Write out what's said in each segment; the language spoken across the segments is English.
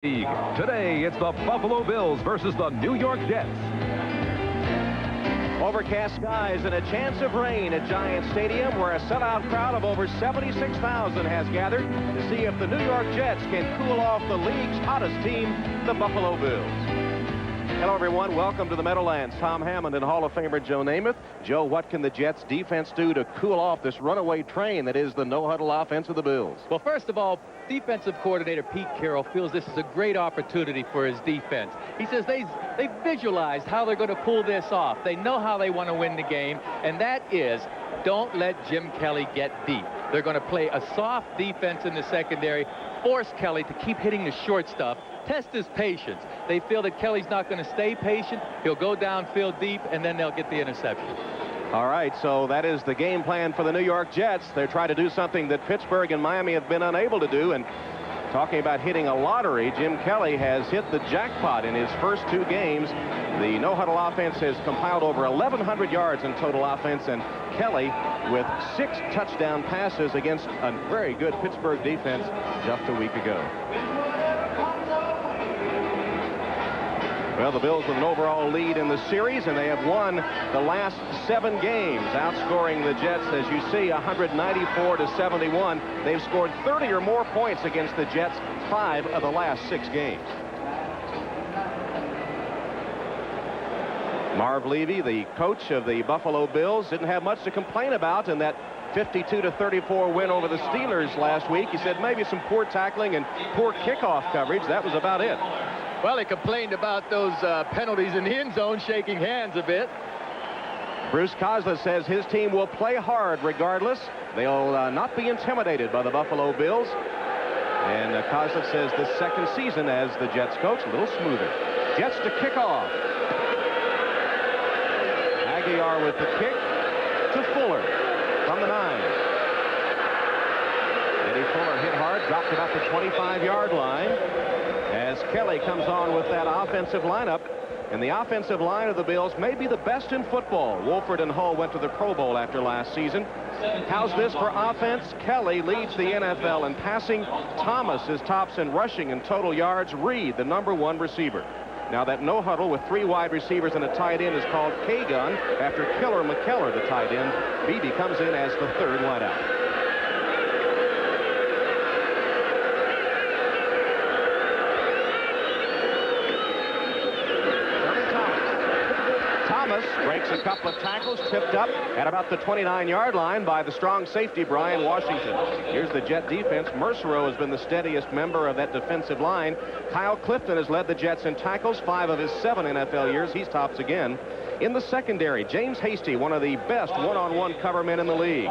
League. Today, it's the Buffalo Bills versus the New York Jets. Overcast skies and a chance of rain at Giant Stadium, where a sellout crowd of over 76,000 has gathered to see if the New York Jets can cool off the league's hottest team, the Buffalo Bills. Hello, everyone. Welcome to the Meadowlands. Tom Hammond and Hall of Famer Joe Namath. Joe, what can the Jets defense do to cool off this runaway train that is the no-huddle offense of the Bills? Well, first of all, defensive coordinator Pete Carroll feels this is a great opportunity for his defense. He says they visualized how they're going to pull this off. They know how they want to win the game, and that is don't let Jim Kelly get deep. They're going to play a soft defense in the secondary, force Kelly to keep hitting the short stuff, test his patience. They feel that Kelly's not going to stay patient. He'll go downfield deep, and then they'll get the interception. All right, so that is the game plan for the New York Jets. They're trying to do something that Pittsburgh and Miami have been unable to do. And talking about hitting a lottery, Jim Kelly has hit the jackpot in his first two games. The no-huddle offense has compiled over 1,100 yards in total offense, and Kelly with 6 touchdown passes against a very good Pittsburgh defense just a week ago. Well, the Bills with an overall lead in the series, and they have won the last 7 games, outscoring the Jets, as you see, 194-71. They've scored 30 or more points against the Jets 5 of the last 6 games. Marv Levy, the coach of the Buffalo Bills, didn't have much to complain about in that 52-34 win over the Steelers last week. He said maybe some poor tackling and poor kickoff coverage. That was about it. Well, he complained about those penalties in the end zone, shaking hands a bit. Bruce Kozla says his team will play hard regardless. They'll not be intimidated by the Buffalo Bills. And Kozla says this second season as the Jets coach, a little smoother. Jets to kick off. Aguilar with the kick to Fuller from the 9. Eddie Fuller hit hard, dropped about the 25-yard line. As Kelly comes on with that offensive lineup. And the offensive line of the Bills may be the best in football. Wolford and Hull went to the Pro Bowl after last season. How's this for offense? Kelly leads the NFL in passing. Thomas is tops in rushing and total yards. Reed, the #1 receiver. Now that no huddle with 3 wide receivers and a tight end is called K-gun after Killer McKellar, the tight end. Beebe comes in as the 3rd wideout. Breaks a couple of tackles, tipped up at about the 29-yard line by the strong safety Brian Washington. Here's the Jet defense. Mercereau has been the steadiest member of that defensive line. Kyle Clifton has led the Jets in tackles 5 of his 7 NFL years. He's tops again. In the secondary, James Hasty, one of the best one-on-one cover men in the league.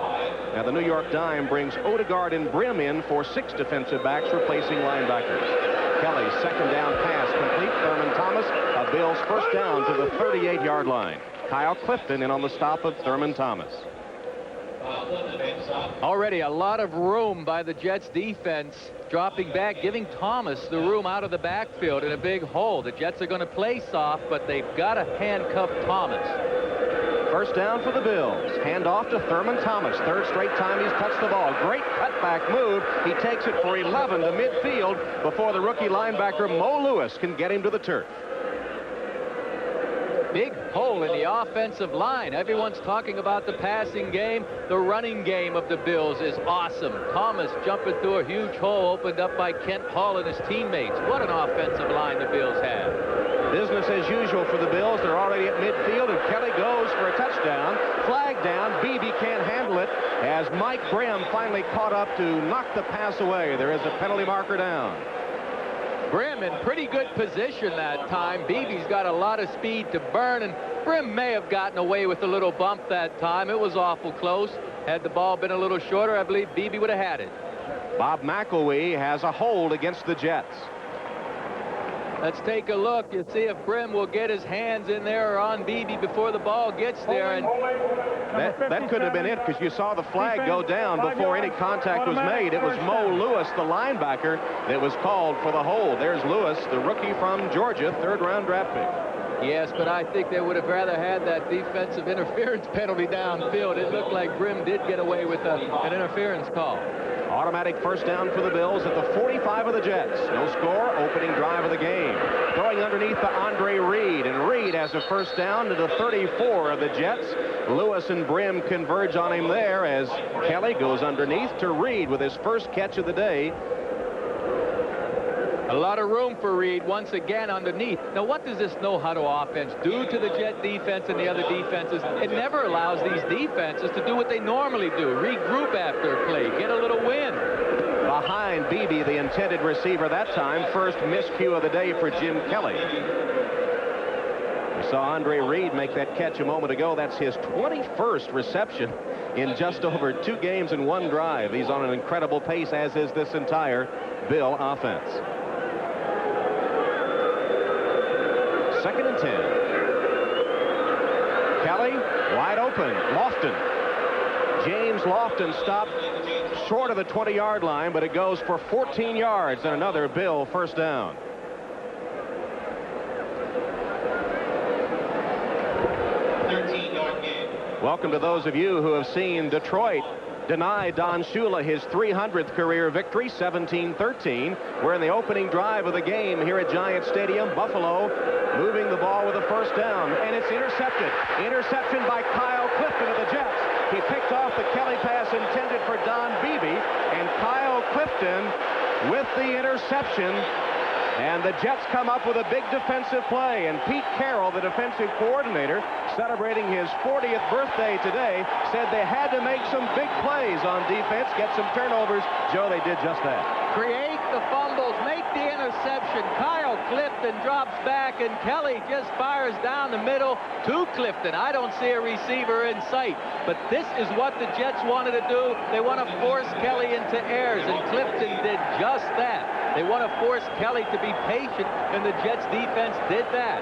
Now the New York Dime brings Odegaard and Brim in for 6 defensive backs replacing linebackers. Kelly's second down pass complete. Thurman Thomas, a Bills first down to the 38-yard line. Kyle Clifton in on the stop of Thurman Thomas. Already a lot of room by the Jets defense, dropping back, giving Thomas the room out of the backfield in a big hole. The Jets are going to play soft, but they've got to handcuff Thomas. First down for the Bills. Hand off to Thurman Thomas. 3rd straight time he's touched the ball. Great cutback move. He takes it for 11 to midfield before the rookie linebacker Mo Lewis can get him to the turf. Big hole in the offensive line. Everyone's talking about the passing game. The running game of the Bills is awesome. Thomas jumping through a huge hole opened up by Kent Hall and his teammates. What an offensive line the Bills have. Business as usual for the Bills. They're already at midfield, and Kelly goes for a touchdown. Flag down. Beebe can't handle it as Mike Brim finally caught up to knock the pass away. There is a penalty marker down. Brim in pretty good position that time. Beebe's got a lot of speed to burn, and Brim may have gotten away with a little bump that time. It was awful close. Had the ball been a little shorter, I believe Beebe would have had it. Bob McElwee has a hold against the Jets. Let's take a look. You see if Brim will get his hands in there or on Beebe before the ball gets there. And that could have been it, because you saw the flag go down before any contact was made. It was Mo Lewis, the linebacker, that was called for the hold. There's Lewis, the rookie from Georgia, 3rd-round draft pick. Yes, but I think they would have rather had that defensive interference penalty downfield. It looked like Brim did get away with an interference call. Automatic first down for the Bills at the 45 of the Jets. No score, opening drive of the game. Throwing underneath to Andre Reed, and Reed has a first down to the 34 of the Jets. Lewis and Brim converge on him there as Kelly goes underneath to Reed with his first catch of the day. A lot of room for Reed once again underneath. Now, what does this know-how-to offense do to the Jet defense and the other defenses? It never allows these defenses to do what they normally do. Regroup after a play, get a little win. Behind Beebe, the intended receiver that time. First miscue of the day for Jim Kelly. We saw Andre Reed make that catch a moment ago. That's his 21st reception in just over 2 games and 1 drive. He's on an incredible pace, as is this entire Bill offense. 2nd and 10. Kelly wide open. Lofton. James Lofton stopped short of the 20-yard line, but it goes for 14 yards and another Bill first down. Welcome to those of you who have seen Detroit deny Don Shula his 300th career victory, 17-13. We're in the opening drive of the game here at Giant Stadium. Buffalo moving the ball with a first down, and it's intercepted. Interception by Kyle Clifton of the Jets. He picked off the Kelly pass intended for Don Beebe, and Kyle Clifton with the interception. And the Jets come up with a big defensive play, and Pete Carroll, the defensive coordinator, celebrating his 40th birthday today, said they had to make some big plays on defense, get some turnovers. Joe, they did just that. Create the fumbles, make the interception. Kyle Clifton drops back, and Kelly just fires down the middle to Clifton. I don't see a receiver in sight, but this is what the Jets wanted to do. They want to force Kelly into errors, and Clifton did just that. They want to force Kelly to be patient, and the Jets defense did that.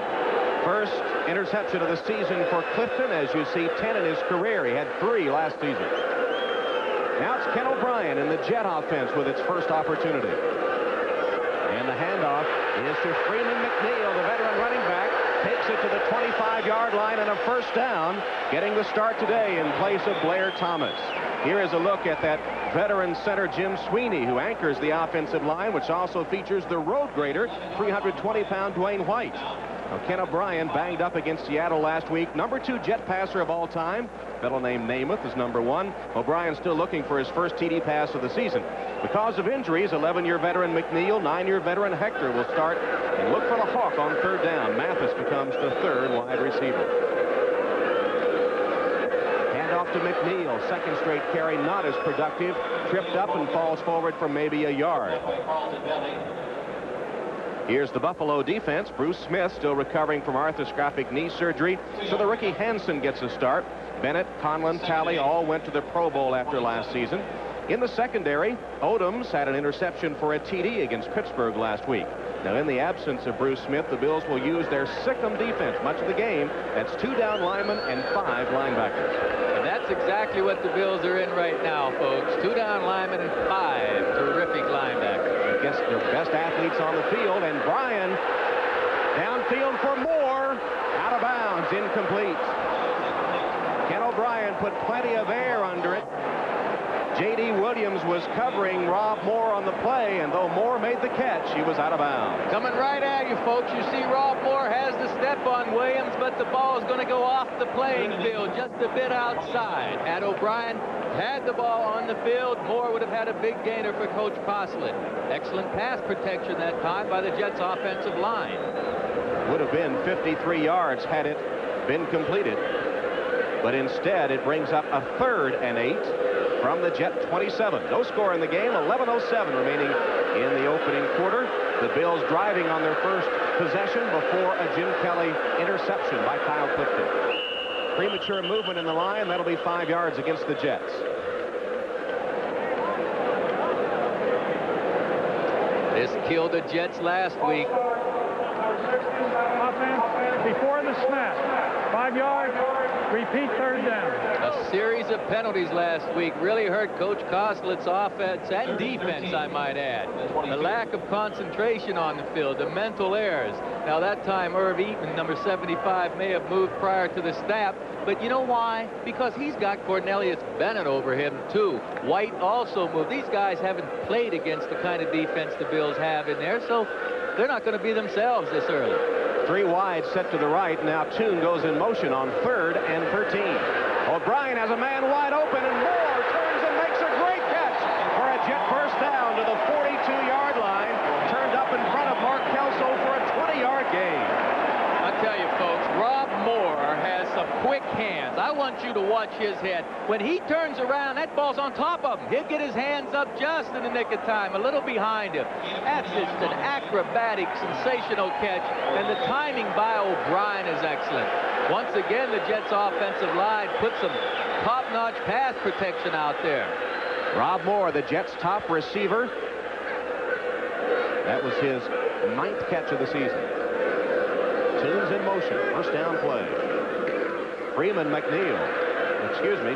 First interception of the season for Clifton. As you see, 10 in his career. He had 3 last season. Now it's Ken O'Brien in the Jet offense with its first opportunity. And the handoff is to Freeman McNeil, the veteran running back. Takes it to the 25-yard line and a first down, getting the start today in place of Blair Thomas. Here is a look at that veteran center Jim Sweeney, who anchors the offensive line, which also features the road grader, 320-pound Dwayne White. Now, Ken O'Brien banged up against Seattle last week. Number 2 Jet passer of all time. Fellow named Namath is number 1. O'Brien still looking for his first TD pass of the season. Because of injuries, 11-year veteran McNeil, 9-year veteran Hector will start and look for the hawk on 3rd down. Mathis becomes the 3rd wide receiver. Off to McNeil, 2nd straight carry, not as productive. Tripped up and falls forward for maybe a yard. Here's the Buffalo defense. Bruce Smith still recovering from arthroscopic knee surgery, so the rookie Hansen gets a start. Bennett, Conlon, Talley all went to the Pro Bowl after last season. In the secondary, Odoms had an interception for a TD against Pittsburgh last week. Now, in the absence of Bruce Smith, the Bills will use their Sikkim defense much of the game. That's 2 down linemen and 5 linebackers. And that's exactly what the Bills are in right now, folks. 2 down linemen and 5 terrific linebackers. I guess their best athletes on the field, and Bryan downfield for Moore. Out of bounds, incomplete. Ken O'Brien put plenty of air under it. J.D. Williams was covering Rob Moore on the play, and though Moore made the catch, he was out of bounds. Coming right at you, folks. You see Rob Moore has the step on Williams, but the ball is going to go off the playing field just a bit outside. Had O'Brien had the ball on the field, Moore would have had a big gainer for Coach Postlett. Excellent pass protection that time by the Jets' offensive line. Would have been 53 yards had it been completed, but instead it brings up a 3rd and 8. From the Jet 27. No score in the game. 11:07 remaining in the opening quarter. The Bills driving on their first possession before a Jim Kelly interception by Kyle Clifton. Premature movement in the line. That'll be 5 yards against the Jets. This killed the Jets last week. Offense before the snap. 5 yards. Repeat third down. A series of penalties last week really hurt Coach Koslitz's offense and defense, I might add. The lack of concentration on the field, the mental errors. Now that time Irv Eaton, number 75, may have moved prior to the snap, but you know why? Because he's got Cornelius Bennett over him too. White also moved. These guys haven't played against the kind of defense the Bills have in there, so they're not going to be themselves this early. 3 wide set to the right. Now Toon goes in motion on 3rd and 13. O'Brien has a man wide open, and Moore turns and makes a great catch for a Jet first down to the 42-yard line. Turned up in front of Mark Kelso for a 20-yard gain. I tell you, folks, Rob Moore has some quick hands. I want you to watch his head. When he turns around, that ball's on top of him. He'll get his hands up just in the nick of time, a little behind him. That's just an acrobatic, sensational catch, and the timing by O'Brien is excellent. Once again, the Jets' offensive line put some top-notch pass protection out there. Rob Moore, the Jets' top receiver. That was his 9th catch of the season. Toon's in motion. First down play.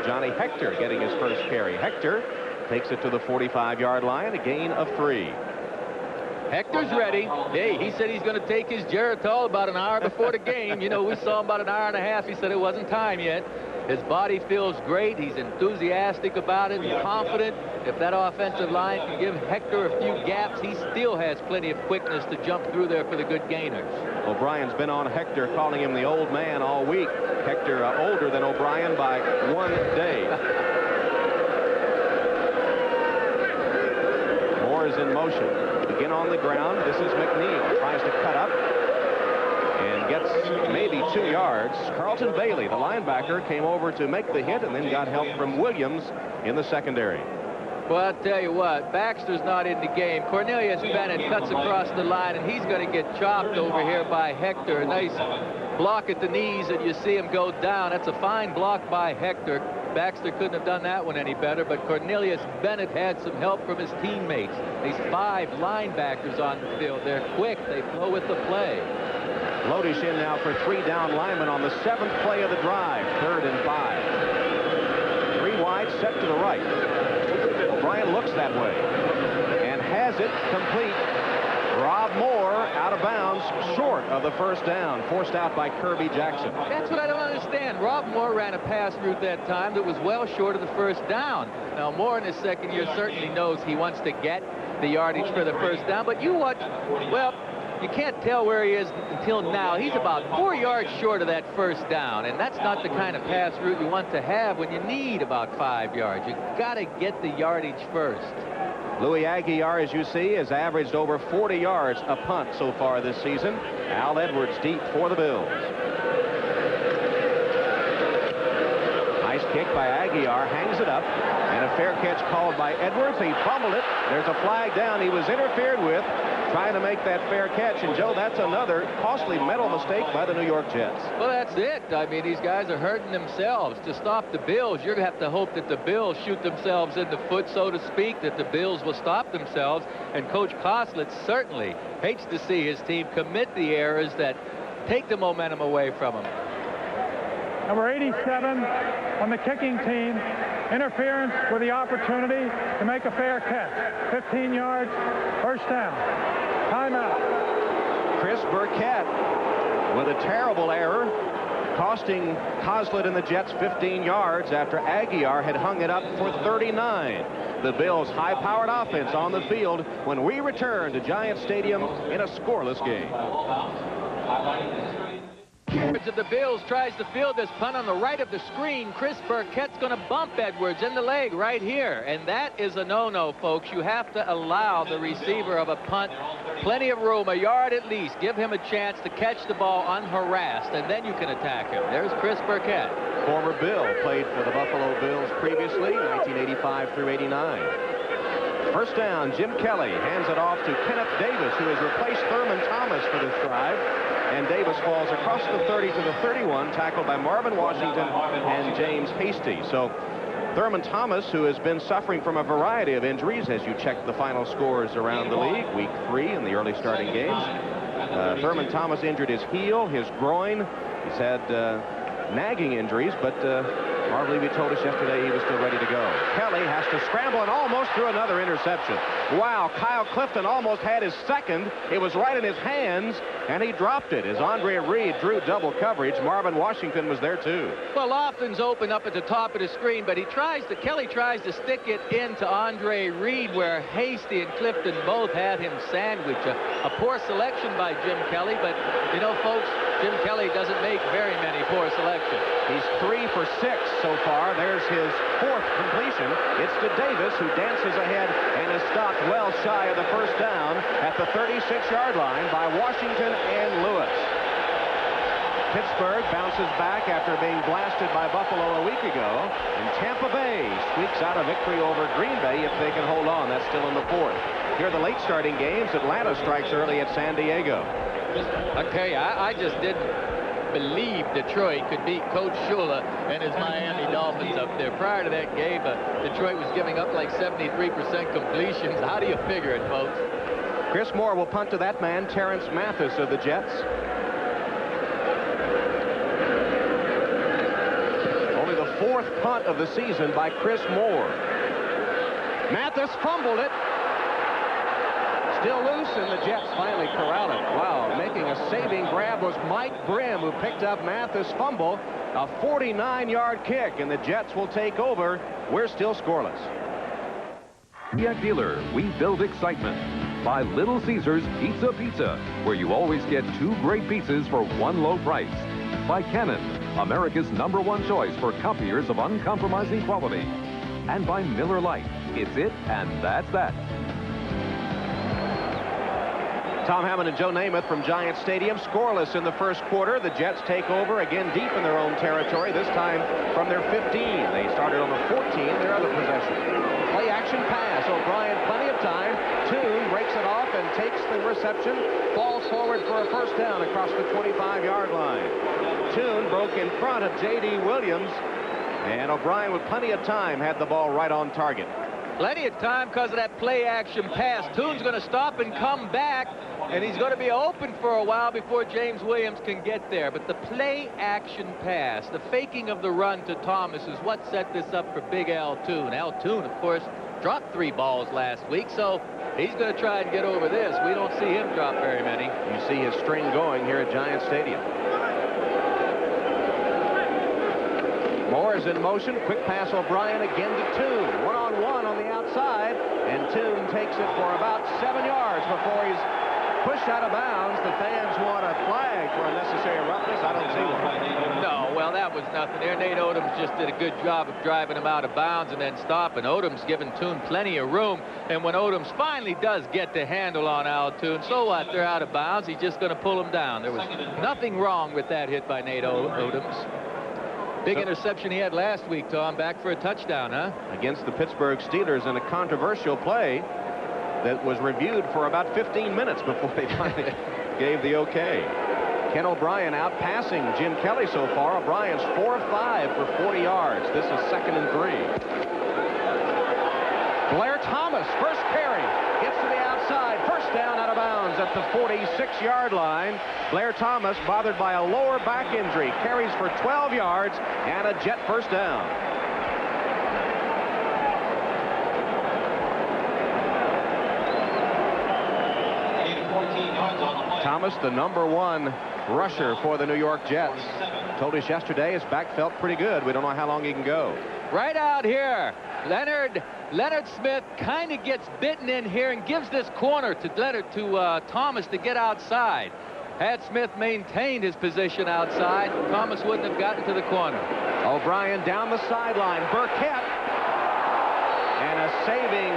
Johnny Hector getting his first carry. Hector takes it to the 45-yard line, a gain of 3. Hector's ready. Hey, he said he's going to take his Geritol about an hour before the game. You know, we saw him about an hour and a half. He said it wasn't time yet. His body feels great. He's enthusiastic about it and confident. If that offensive line can give Hector a few gaps, he still has plenty of quickness to jump through there for the good gainers. O'Brien's been on Hector, calling him the old man all week. Hector older than O'Brien by 1 day. Moore is in motion. Again on the ground. This is McNeil. Tries to cut up and gets maybe 2 yards. Carlton Bailey, the linebacker, came over to make the hit and then got help from Williams in the secondary. Well, I'll tell you what, Baxter's not in the game. Cornelius Bennett cuts across the line, and he's going to get chopped over here by Hector. A nice block at the knees, and you see him go down. That's a fine block by Hector. Baxter couldn't have done that one any better, but Cornelius Bennett had some help from his teammates. These 5 linebackers on the field. They're quick. They flow with the play. Lodish in now for 3 down linemen on the 7th play of the drive. 3rd and 5. 3 wide set to the right. O'Brien looks that way and has it complete. Rob Moore out of bounds, short of the first down, forced out by Kirby Jackson. That's what I don't understand. Rob Moore ran a pass route that time that was well short of the first down. Now Moore in his second year certainly knows he wants to get the yardage for the first down, but you watch, well, you can't tell where he is until now. He's about 4 yards short of that first down, and that's not the kind of pass route you want to have when you need about 5 yards. You got to get the yardage first. Louis Aguiar, as you see, has averaged over 40 yards a punt so far this season. Al Edwards deep for the Bills. Nice kick by Aguiar, hangs it up, and a fair catch called by Edwards. He fumbled it. There's a flag down. He was interfered with trying to make that fair catch. And, Joe, that's another costly mental mistake by the New York Jets. Well, that's it. I mean, these guys are hurting themselves. To stop the Bills, you're going to have to hope that the Bills shoot themselves in the foot, so to speak, that the Bills will stop themselves. And Coach Koslitz certainly hates to see his team commit the errors that take the momentum away from them. Number 87 on the kicking team. Interference with the opportunity to make a fair catch. 15 yards, first down. Timeout. Chris Burkett with a terrible error, costing Koslet and the Jets 15 yards after Aguiar had hung it up for 39. The Bills' high-powered offense on the field when we return to Giant Stadium in a scoreless game. Of the Bills tries to field this punt on the right of the screen. Chris Burkett's going to bump Edwards in the leg right here, and that is a no-no, folks. You have to allow the receiver of a punt plenty of room, a yard at least. Give him a chance to catch the ball unharassed, and then you can attack him. There's Chris Burkett. Former Bill, played for the Buffalo Bills previously, 1985 through 89. First down, Jim Kelly hands it off to Kenneth Davis, who has replaced Thurman Thomas for this drive. And Davis falls across the 30 to the 31, tackled by Marvin Washington and James Hasty. So Thurman Thomas, who has been suffering from a variety of injuries as you check the final scores around the league, week 3 in the early starting games. Thurman Thomas injured his heel, his groin. He's had nagging injuries, but Marv Levy told us yesterday he was still ready to go. Kelly has to scramble and almost threw another interception. Wow, Kyle Clifton almost had his second. It was right in his hands, and he dropped it as Andre Reed drew double coverage. Marvin Washington was there too. Well, Lofton's open up at the top of the screen, but Kelly tries to stick it into Andre Reed, where Hasty and Clifton both had him sandwiched. A poor selection by Jim Kelly, but you know, folks, Jim Kelly doesn't make very many poor selections. He's 3 for 6 so far. There's his 4th completion. It's to Davis, who dances ahead and is stopped well shy of the first down at the 36-yard line by Washington and Lewis. Pittsburgh bounces back after being blasted by Buffalo a week ago, and Tampa Bay squeaks out a victory over Green Bay if they can hold on. That's still in the 4th. Here are the late starting games. Atlanta strikes early at San Diego. Okay, I just didn't believe Detroit could beat Coach Shula and his Miami Dolphins up there. Prior to that game, Detroit was giving up like 73% completions. How do you figure it, folks? Chris Moore will punt to that man, Terrence Mathis of the Jets. Only the 4th punt of the season by Chris Moore. Mathis fumbled it. Still loose, and the Jets finally corral it. Wow, making a saving grab was Mike Grimm, who picked up Mathis' fumble. A 49-yard kick, and the Jets will take over. We're still scoreless. Pontiac dealer, we build excitement. By Little Caesars Pizza, where you always get 2 great pizzas for 1 low price. By Canon, America's #1 choice for copiers of uncompromising quality. And by Miller Lite. It's it, and that's that. Tom Hammond and Joe Namath from Giant Stadium, scoreless in the first quarter. The Jets take over again deep in their own territory, this time from their 15. They started on the 14, their other possession. Play action pass. O'Brien, plenty of time. Toon breaks it off and takes the reception. Falls forward for a first down across the 25-yard line. Toon broke in front of J.D. Williams, and O'Brien with plenty of time had the ball right on target. Plenty of time because of that play action pass. Toon's going to stop and come back, and he's going to be open for a while before James Williams can get there. But the play action pass, the faking of the run to Thomas, is what set this up for Big Al Toon. Al Toon, of course, dropped 3 balls last week, so he's going to try and get over this. We don't see him drop very many. You see his string going here at Giant Stadium. Moore is in motion. Quick pass O'Brien again to Toon. 1-on-1 on the outside, and Toon takes it for about 7 yards before he's pushed out of bounds. The fans want a flag for unnecessary roughness. I don't see one. No, well, that was nothing there. Nate Odoms just did a good job of driving him out of bounds and then stopping. Odoms giving Toon plenty of room, and when Odoms finally does get the handle on Al Toon, so what? They're out of bounds. He's just going to pull him down. There was nothing wrong with that hit by Nate Odoms. Big interception he had last week, Tom. Back for a touchdown, huh? Against the Pittsburgh Steelers in a controversial play that was reviewed for about 15 minutes before they finally gave the okay. Ken O'Brien out passing Jim Kelly so far. O'Brien's 4 of 5 for 40 yards. This is 2nd and 3. Blair Thomas, first carry, gets to the outside. First down out of bounds at the 46-yard line. Blair Thomas, bothered by a lower back injury, carries for 12 yards and a Jet first down. Thomas, the #1 rusher for the New York Jets. Told us yesterday his back felt pretty good. We don't know how long he can go. Right out here, Leonard Smith kind of gets bitten in here and gives this corner to Thomas to get outside. Had Smith maintained his position outside, Thomas wouldn't have gotten to the corner. O'Brien down the sideline. Burkett. And a saving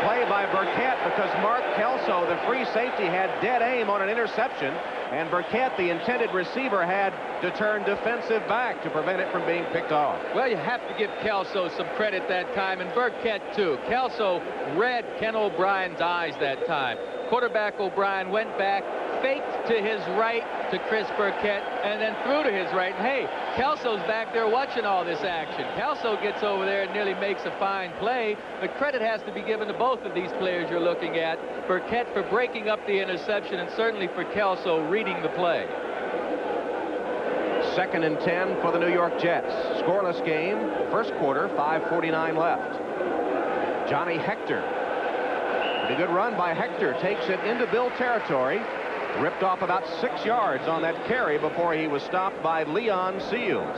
play by Burkett because Mark Kelso, the free safety, had dead aim on an interception. And Burkett, the intended receiver, had to turn defensive back to prevent it from being picked off. Well, you have to give Kelso some credit that time, and Burkett too. Kelso read Ken O'Brien's eyes that time. Quarterback O'Brien went back, faked to his right to Chris Burkett and then threw to his right. And hey, Kelso's back there watching all this action. Kelso gets over there and nearly makes a fine play, but credit has to be given to both of these players you're looking at. Burkett for breaking up the interception, and certainly for Kelso reading the play. 2nd and 10 for the New York Jets. Scoreless game, first quarter, 5:49 left. Johnny Hector. Pretty good run by Hector. Takes it into Bill territory. Ripped off about 6 yards on that carry before he was stopped by Leon Seals.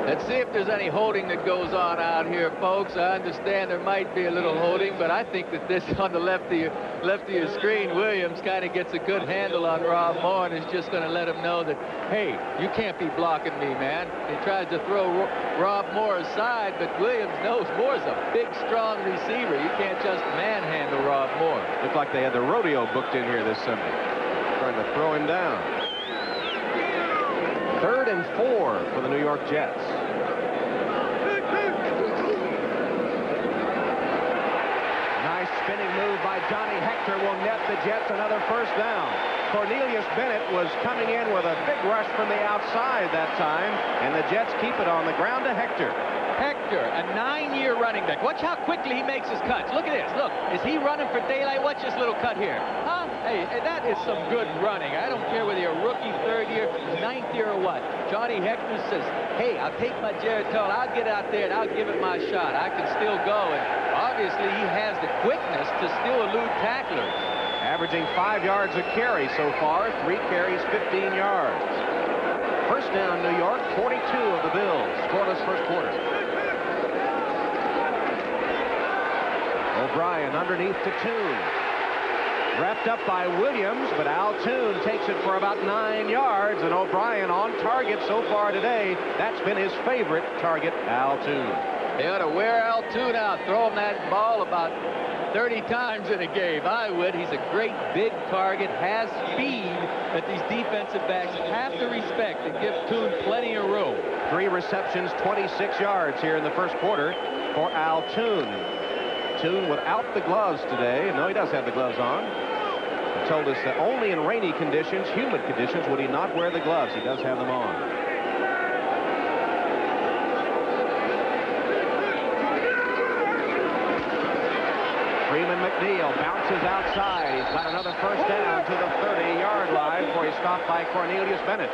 Let's see if there's any holding that goes on out here, folks. I understand there might be a little holding, but I think that this on the left of your screen, Williams kind of gets a good handle on Rob Moore and is just going to let him know that, hey, you can't be blocking me, man. He tries to throw Rob Moore aside, but Williams knows Moore's a big, strong receiver. You can't just manhandle Rob Moore. Looked like they had the rodeo booked in here this Sunday, trying to throw him down. 3rd and 4 for the New York Jets. Nice spinning move by Johnny Hector will net the Jets another first down. Cornelius Bennett was coming in with a big rush from the outside that time, and the Jets keep it on the ground to Hector. Hector, a 9-year running back. Watch how quickly he makes his cuts. Look at this. Look, is he running for daylight? Watch this little cut here. Huh? Hey, that is some good running. I don't care whether you're a rookie, 3rd year, 9th year, or what. Johnny Hector says, hey, I'll take my Geritol. I'll get out there and I'll give it my shot. I can still go. And obviously, he has the quickness to still elude tacklers. Averaging 5 yards a carry so far. 3 carries, 15 yards. First down, New York, 42 of the Bills. Scoreless first quarter. O'Brien underneath to Toon. Wrapped up by Williams, but Al Toon takes it for about 9 yards, and O'Brien on target so far today. That's been his favorite target, Al Toon. They ought to wear Al Toon out, throw him that ball about 30 times in a game. I would. He's a great big target, has speed that these defensive backs have to respect and give Toon plenty of room. 3 receptions, 26 yards here in the first quarter for Al Toon. Toon without the gloves today. No, he does have the gloves on. He told us that only in rainy conditions, humid conditions, would he not wear the gloves. He does have them on. Freeman McNeil bounces outside. He's got another first down to the 30-yard line before he's stopped by Cornelius Bennett.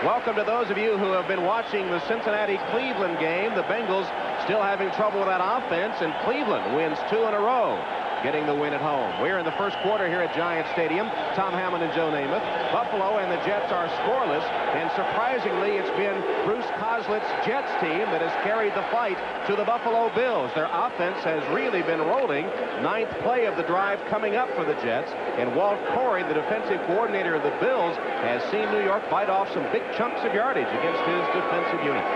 Welcome to those of you who have been watching the Cincinnati-Cleveland game. The Bengals still having trouble with that offense, and Cleveland wins 2 in a row, getting the win at home. We're in the first quarter here at Giant Stadium. Tom Hammond and Joe Namath. Buffalo and the Jets are scoreless, and surprisingly, it's been Bruce Coslett's Jets team that has carried the fight to the Buffalo Bills. Their offense has really been rolling. 9th play of the drive coming up for the Jets, and Walt Corey, the defensive coordinator of the Bills, has seen New York bite off some big chunks of yardage against his defensive unit.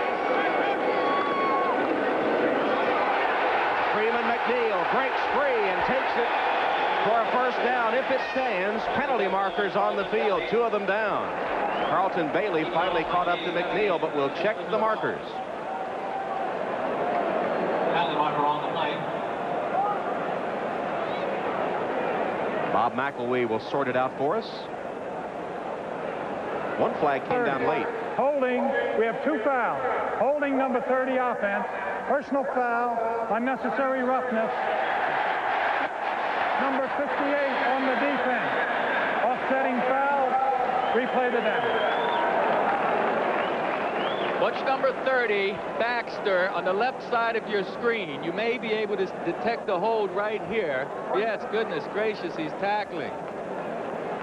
Freeman McNeil breaks free and takes it for a first down. If it stands, penalty markers on the field, 2 of them down. Carlton Bailey finally caught up to McNeil, but we'll check the markers. Penalty marker on the play. Bob McElwee will sort it out for us. One flag came down late. Holding, we have 2 fouls. Holding number 30 offense. Personal foul, unnecessary roughness. Number 58 on the defense. Offsetting foul, replay the down. Watch number 30, Baxter, on the left side of your screen. You may be able to detect the hold right here. Yes, goodness gracious, he's tackling.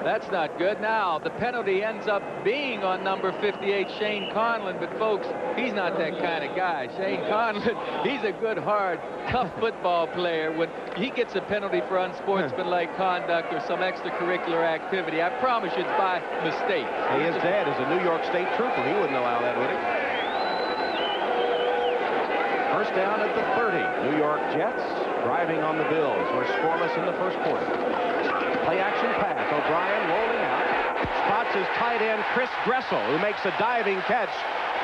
That's not good. Now, the penalty ends up being on number 58, Shane Conlon, but folks, he's not that kind of guy. Shane Conlon, he's a good, hard, tough football player. When he gets a penalty for unsportsmanlike conduct or some extracurricular activity, I promise you it's by mistake. Hey, his dad is a New York State trooper. He wouldn't allow that, would he? First down at the 30. New York Jets driving on the Bills. We're scoreless in the first quarter. Play-action pass. O'Brien rolling out. Spots his tight end, Chris Dressel, who makes a diving catch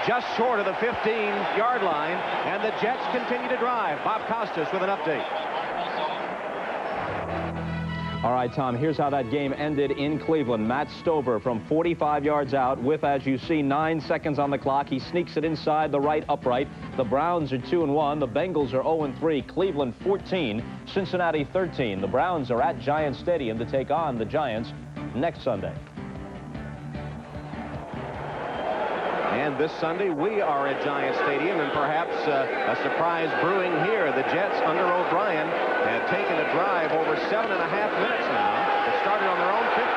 just short of the 15-yard line. And the Jets continue to drive. Bob Costas with an update. All right, Tom, here's how that game ended in Cleveland. Matt Stover from 45 yards out with, as you see, 9 seconds on the clock. He sneaks it inside the right upright. The Browns are 2-1. The Bengals are 0-3. Cleveland 14, Cincinnati 13. The Browns are at Giant Stadium to take on the Giants next Sunday. And this Sunday, we are at Giant Stadium, and perhaps a surprise brewing here. The Jets, under O'Brien, have taken a drive over 7.5 minutes now. It started on their own 15.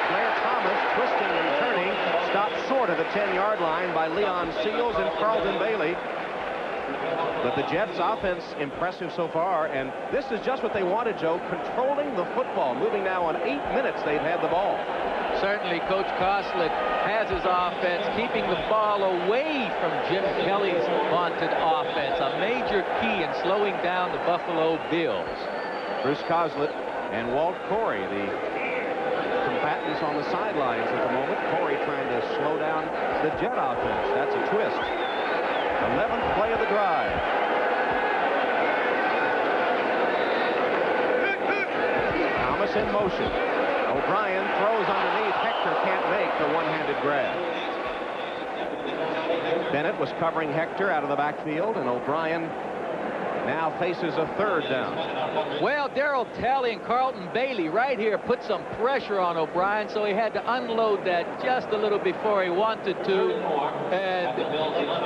Blair Thomas, twisting and turning, stopped short of the 10-yard line by Leon Seals and Carlton Bailey. But the Jets' offense impressive so far, and this is just what they wanted, Joe, controlling the football. Moving now on 8 minutes, they've had the ball. Certainly, Coach Koslett has his offense, keeping the ball away from Jim Kelly's vaunted offense. A major key in slowing down the Buffalo Bills. Bruce Koslett and Walt Corey, the combatants on the sidelines at the moment. Corey trying to slow down the Jet offense. That's a twist. 11th play of the drive. Thomas in motion. O'Brien throws underneath. Hector can't make the one-handed grab. Bennett was covering Hector out of the backfield, and O'Brien now faces a third down. Well, Darryl Talley and Carlton Bailey right here put some pressure on O'Brien, so he had to unload that just a little before he wanted to. And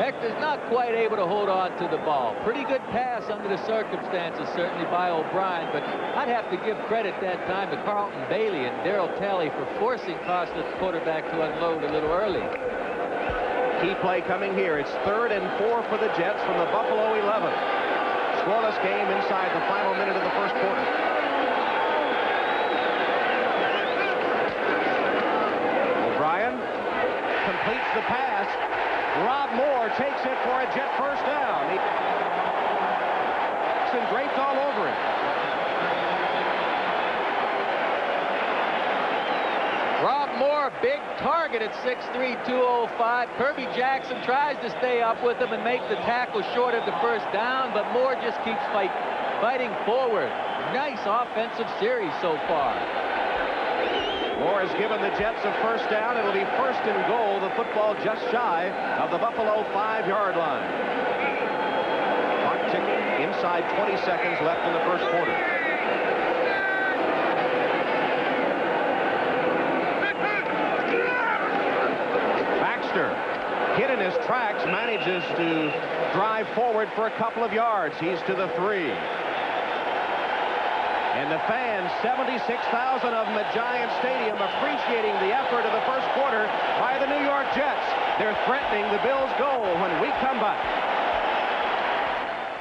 Hector's not quite able to hold on to the ball. Pretty good pass under the circumstances, certainly by O'Brien, but I'd have to give credit that time to Carlton Bailey and Darryl Talley for forcing Kostler's quarterback to unload a little early. Key play coming here. It's 3rd and 4 for the Jets from the Buffalo 11. Scoreless game inside the final minute of the first quarter. O'Brien completes the pass. Rob Moore takes it for a Jet first down. He's draped all over it. Rob Moore, big target at 6'3", 205. Kirby Jackson tries to stay up with him and make the tackle short of the first down, but Moore just keeps fighting forward. Nice offensive series so far. Moore has given the Jets a first down. It'll be 1st and goal. The football just shy of the Buffalo 5-yard line. Clock ticking. Inside 20 seconds left in the first quarter. Hit in his tracks, manages to drive forward for a couple of yards. He's to the 3. And the fans, 76,000 of them at Giant Stadium, appreciating the effort of the first quarter by the New York Jets. They're threatening the Bills' goal when we come back.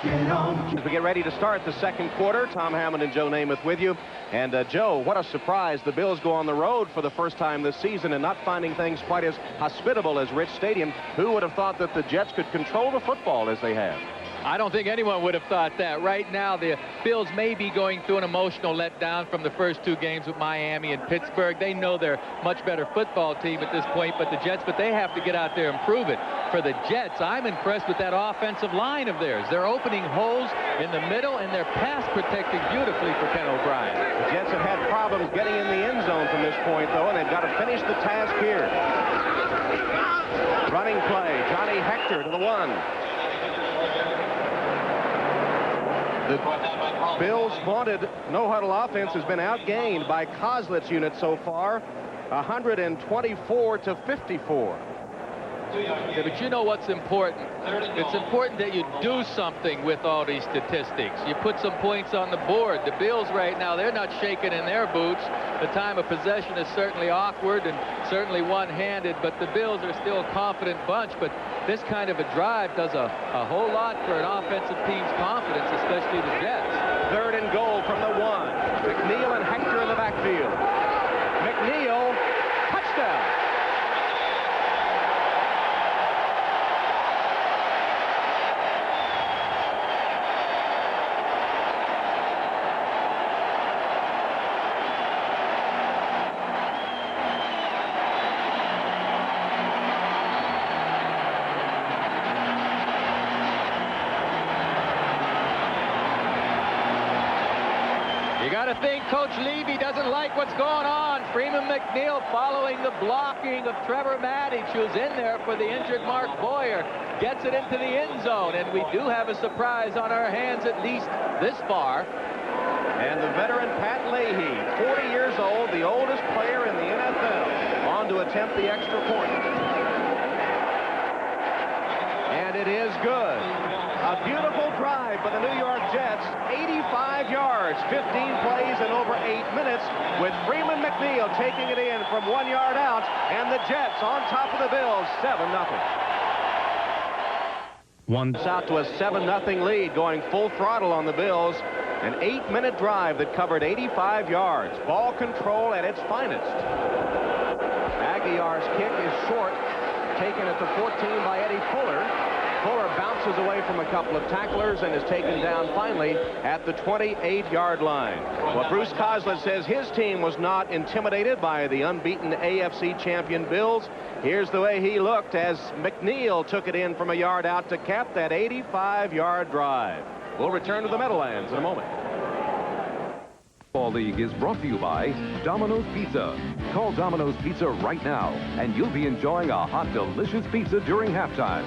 As we get ready to start the second quarter, Tom Hammond and Joe Namath with you. And Joe, what a surprise. The Bills go on the road for the first time this season and not finding things quite as hospitable as Rich Stadium. Who would have thought that the Jets could control the football as they have? I don't think anyone would have thought that. Right now, the Bills may be going through an emotional letdown from the first 2 games with Miami and Pittsburgh. They know they're a much better football team at this point, but they have to get out there and prove it. For the Jets, I'm impressed with that offensive line of theirs. They're opening holes in the middle, and they're pass protecting beautifully for Ken O'Brien. The Jets have had problems getting in the end zone from this point, though, and they've got to finish the task here. Running play, Johnny Hector to the 1. The Bills' vaunted no-huddle offense has been outgained by Koslett's unit so far, 124-54. Yeah, but you know what's important? It's important that you do something with all these statistics. You put some points on the board. The Bills right now, they're not shaking in their boots. The time of possession is certainly awkward and certainly one-handed, but the Bills are still a confident bunch. But this kind of a drive does a whole lot for an offensive team's confidence, especially the Jets. 3rd and goal from the 1. McNeil and Hector in the backfield. McNeil, touchdown. Gotta think Coach Levy doesn't like what's going on. Freeman McNeil following the blocking of Trevor Maddich, who's in there for the injured Mark Boyer, gets it into the end zone, and we do have a surprise on our hands, at least this far. And the veteran Pat Leahy, 40 years old, the oldest player in the NFL, on to attempt the extra point. And it is good. A beautiful drive by the New York Jets, 85 yards, 15 plays in over 8 minutes, with Freeman McNeil taking it in from 1 yard out, and the Jets on top of the Bills, 7-0. It's out to a 7-0 lead, going full throttle on the Bills. An 8-minute drive that covered 85 yards. Ball control at its finest. Aguiar's kick is short, taken at the 14 by Eddie Fuller. Fuller bounces away from a couple of tacklers and is taken down finally at the 28-yard line. Well, Bruce Coslett says his team was not intimidated by the unbeaten AFC champion Bills. Here's the way he looked as McNeil took it in from a yard out to cap that 85-yard drive. We'll return to the Meadowlands in a moment. Football League is brought to you by Domino's Pizza. Call Domino's Pizza right now, and you'll be enjoying a hot, delicious pizza during halftime.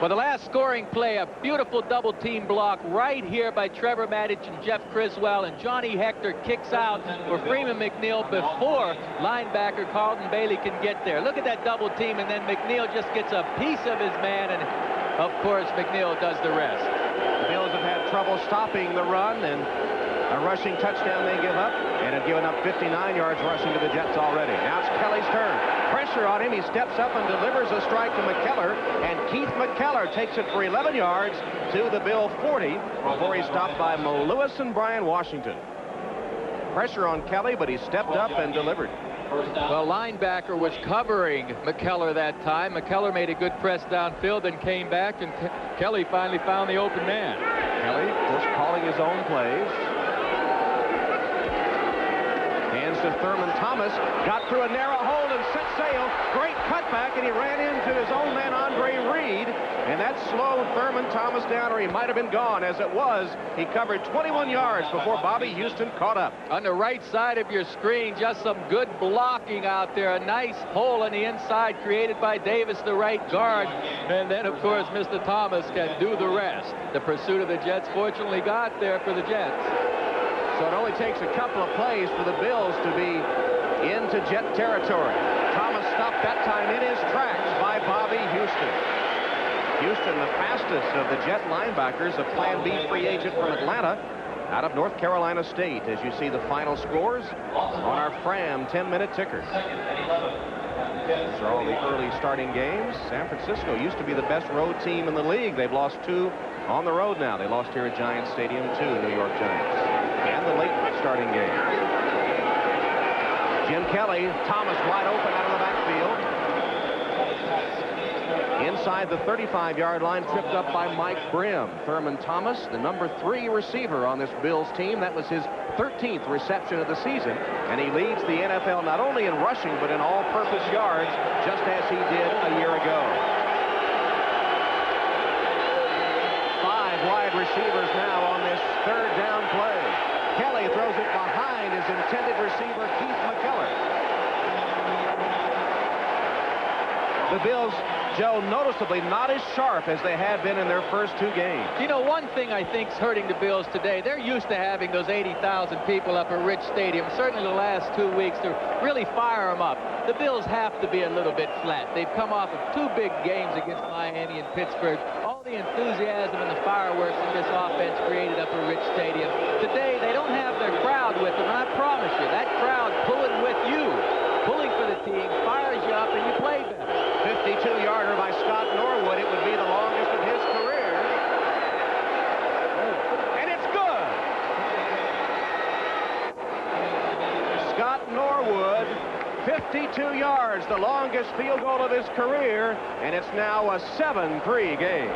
For the last scoring play, a beautiful double-team block right here by Trevor Maddich and Jeff Criswell, and Johnny Hector kicks out for Freeman McNeil before linebacker Carlton Bailey can get there. Look at that double team, and then McNeil just gets a piece of his man, and of course McNeil does the rest. The Bills have had trouble stopping the run, and a rushing touchdown they give up, and have given up 59 yards rushing to the Jets already. Now it's Kelly's turn. Pressure on him. He steps up and delivers a strike to McKellar, and Keith McKellar takes it for 11 yards to the Bill 40 before he's stopped by Lewis and Brian Washington. Pressure on Kelly, but he stepped up and delivered. The linebacker was covering McKellar that time. McKellar made a good press downfield, then came back, and Kelly finally found the open man. Kelly, of course, calling his own plays. Hands to Thurman Thomas, got through a narrow hole and set sail. Great cutback, and he ran into his own man, Andre Reed, and that slowed Thurman Thomas down, or he might have been gone. As it was, he covered 21 yards before Bobby Houston caught up. On the right side of your screen, just some good blocking out there. A nice hole on the inside created by Davis, the right guard. And then, of course, Mr. Thomas can do the rest. The pursuit of the Jets fortunately got there for the Jets. So it only takes a couple of plays for the Bills to be into Jet territory. Thomas stopped that time in his tracks by Bobby Houston. Houston, the fastest of the Jet linebackers, a Plan B free agent from Atlanta, out of North Carolina State, as you see the final scores on our Fram 10-minute ticker. These are all the early starting games. San Francisco used to be the best road team in the league. They've lost 2 on the road now. They lost here at Giants Stadium to New York Giants. And the late starting game. Jim Kelly, Thomas wide open out of the backfield. Inside the 35-yard line, tripped up by Mike Brim. Thurman Thomas, the number 3 receiver on this Bills team. That was his 13th reception of the season. And he leads the NFL not only in rushing, but in all-purpose yards, just as he did a year ago. 5 wide receivers now on this third down play. Kelly throws it behind his intended receiver, Keith McKellar. The Bills, Joe, noticeably not as sharp as they have been in their first 2 games. You know, one thing I think is hurting the Bills today, they're used to having those 80,000 people up at Rich Stadium, certainly the last 2 weeks, to really fire them up. The Bills have to be a little bit flat. They've come off of 2 big games against Miami and Pittsburgh. All the enthusiasm and the fireworks that this offense created up at Rich Stadium. Today, they don't have their crowd with them, and I promise you, that crowd pulling with you, pulling for the team, fires you up, and you play better. 52-yarder by Scott Norwood. It would be the longest of his career. And it's good. Scott Norwood, 52 yards, the longest field goal of his career, and it's now a 7-3 game.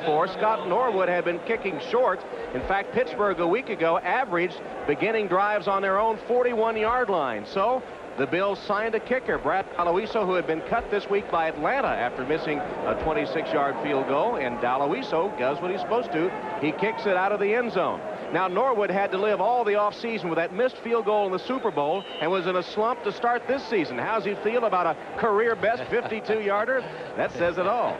For Scott Norwood had been kicking short. In fact, Pittsburgh a week ago averaged beginning drives on their own 41-yard line. So the Bills signed a kicker, Brad Daloiso, who had been cut this week by Atlanta after missing a 26-yard field goal. And Daloiso does what he's supposed to. He kicks it out of the end zone. Now, Norwood had to live all the offseason with that missed field goal in the Super Bowl and was in a slump to start this season. How's he feel about a career-best 52-yarder? That says it all.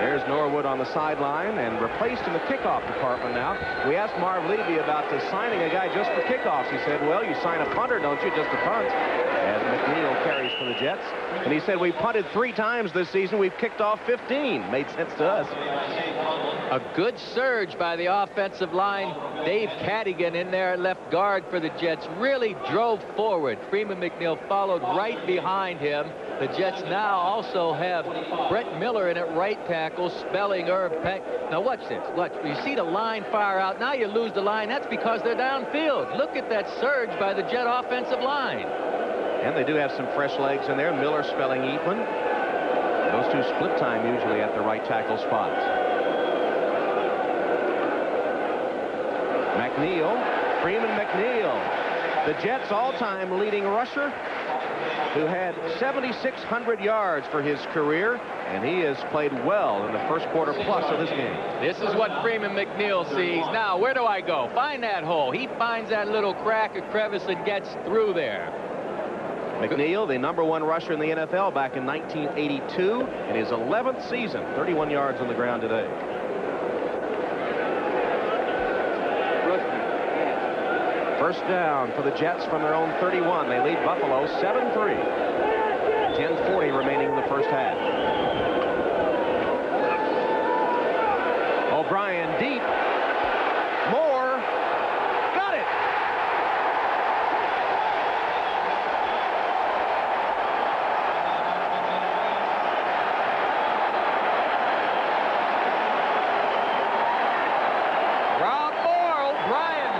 There's Norwood on the sideline and replaced in the kickoff department now. We asked Marv Levy about signing a guy just for kickoffs. He said, well, you sign a punter, don't you, just to punt, as McNeil carries for the Jets. And he said, we punted 3 times this season. We've kicked off 15. Made sense to us. A good surge by the offensive line. Dave Cadigan in there at left guard for the Jets really drove forward. Freeman McNeil followed right behind him. The Jets now also have Brett Miller in at right tackle, spelling Irv Peck. Now watch this. Watch. You see the line fire out. Now you lose the line. That's because they're downfield. Look at that surge by the Jet offensive line. And they do have some fresh legs in there. Miller spelling Eatman. Those two split time usually at the right tackle spots. McNeil, Freeman McNeil, the Jets' all-time leading rusher, who had 7,600 yards for his career, and he has played well in the first quarter plus of this game. This is what Freeman McNeil sees. Now, where do I go? Find that hole. He finds that little crack or crevice and gets through there. McNeil, the #1 rusher in the NFL back in 1982, in his 11th season, 31 yards on the ground today. First down for the Jets from their own 31. They lead Buffalo 7-3. 10:40 remaining in the first half. O'Brien deep. Moore. Got it. Rob Moore, O'Brien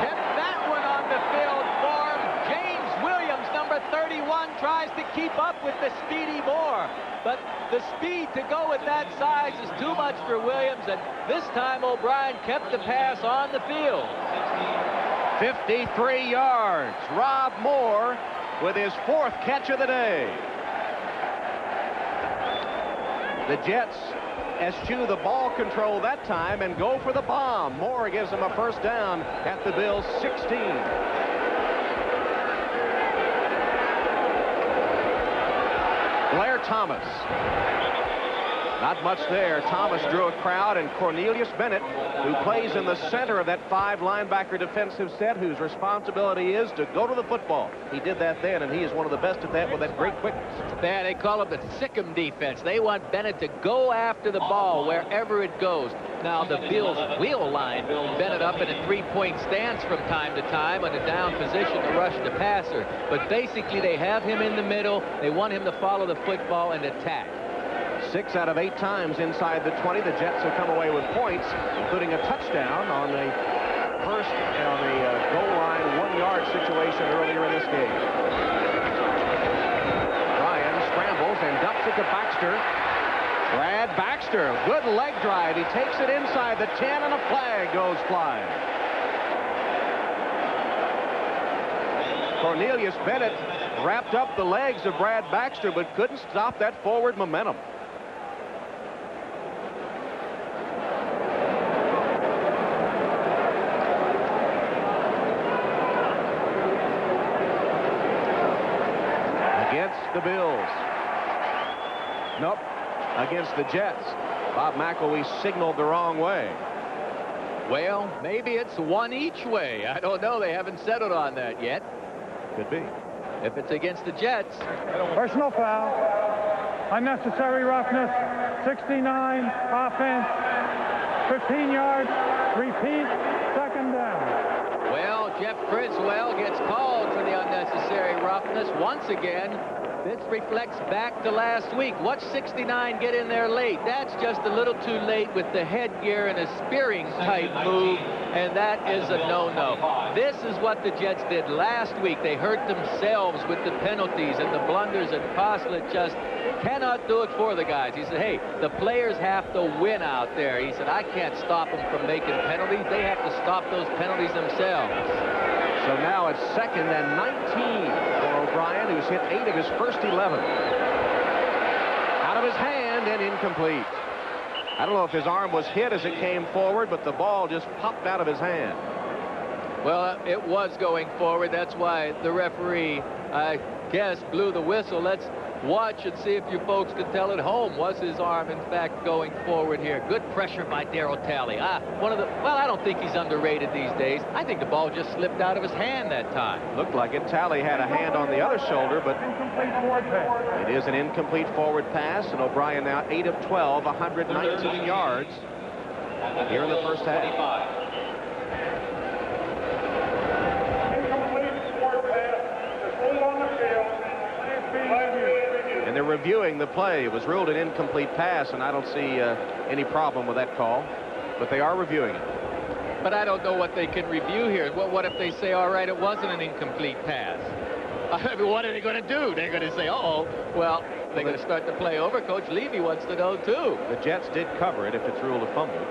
kept that one on the field for him. James Williams, number 31, tries to keep up with the speedy Moore. But the speed to go with that size is too much for Williams, and this time O'Brien kept the pass on the field. 53 yards. Rob Moore with his 4th catch of the day. The Jets eschew the ball control that time and go for the bomb. Moore gives them a first down at the Bills' 16. Blair Thomas. Not much there. Thomas drew a crowd, and Cornelius Bennett, who plays in the center of that 5 linebacker defensive set, whose responsibility is to go to the football. He did that then, and he is one of the best at that with that great quickness. Yeah, they call it the Sikkim defense. They want Bennett to go after the ball wherever it goes. Now the Bills will line Bennett up in a 3-point stance from time to time on a down position to rush the passer. But basically they have him in the middle. They want him to follow the football and attack. 6 out of 8 times inside the 20, the Jets have come away with points, including a touchdown on the first on the goal line 1-yard situation earlier in this game. Ryan scrambles and dumps it to Baxter. Brad Baxter, good leg drive. He takes it inside the 10, and a flag goes flying. Cornelius Bennett wrapped up the legs of Brad Baxter, but couldn't stop that forward momentum. Against the Bills. Nope. Against the Jets. Bob McElwee signaled the wrong way. Well, maybe it's one each way. I don't know. They haven't settled on that yet. Could be. If it's against the Jets. Personal foul. Unnecessary roughness. 69. Offense. 15 yards. Repeat. Second down. Well, Jeff Criswell gets called for the unnecessary roughness once again. This reflects back to last week. Watch 69 get in there late. That's just a little too late with the headgear and a spearing type move, and that is a no-no. This is what the Jets did last week. They hurt themselves with the penalties and the blunders, and Postlett just cannot do it for the guys. He said, hey, the players have to win out there. He said, I can't stop them from making penalties. They have to stop those penalties themselves. So now it's 2nd and 19 for O'Brien, who's hit 8 of his first 11. Out of his hand and incomplete. I don't know if his arm was hit as it came forward, but the ball just popped out of his hand. Well, it was going forward. That's why the referee, I guess, blew the whistle. Let's watch and see if you folks can tell at home. Was his arm, in fact, going forward here? Good pressure by Darryl Talley. Well, I don't think he's underrated these days. I think the ball just slipped out of his hand that time. Looked like it. Talley had a hand on the other shoulder, but Incomplete forward pass. it is an incomplete forward pass, and O'Brien now 8 of 12, 119 yards here in the first half. Incomplete forward pass. It's ruled on the field. It's being reviewed. And they're reviewing the play. It was ruled an incomplete pass, and I don't see any problem with that call, but they are reviewing it. But I don't know what they can review here. What if they say, all right, it wasn't an incomplete pass? I mean, what are they going to do? They're going to say, uh-oh. Well, they're going to start the play over. Coach Levy wants to know, too. The Jets did cover it if it's ruled a fumble.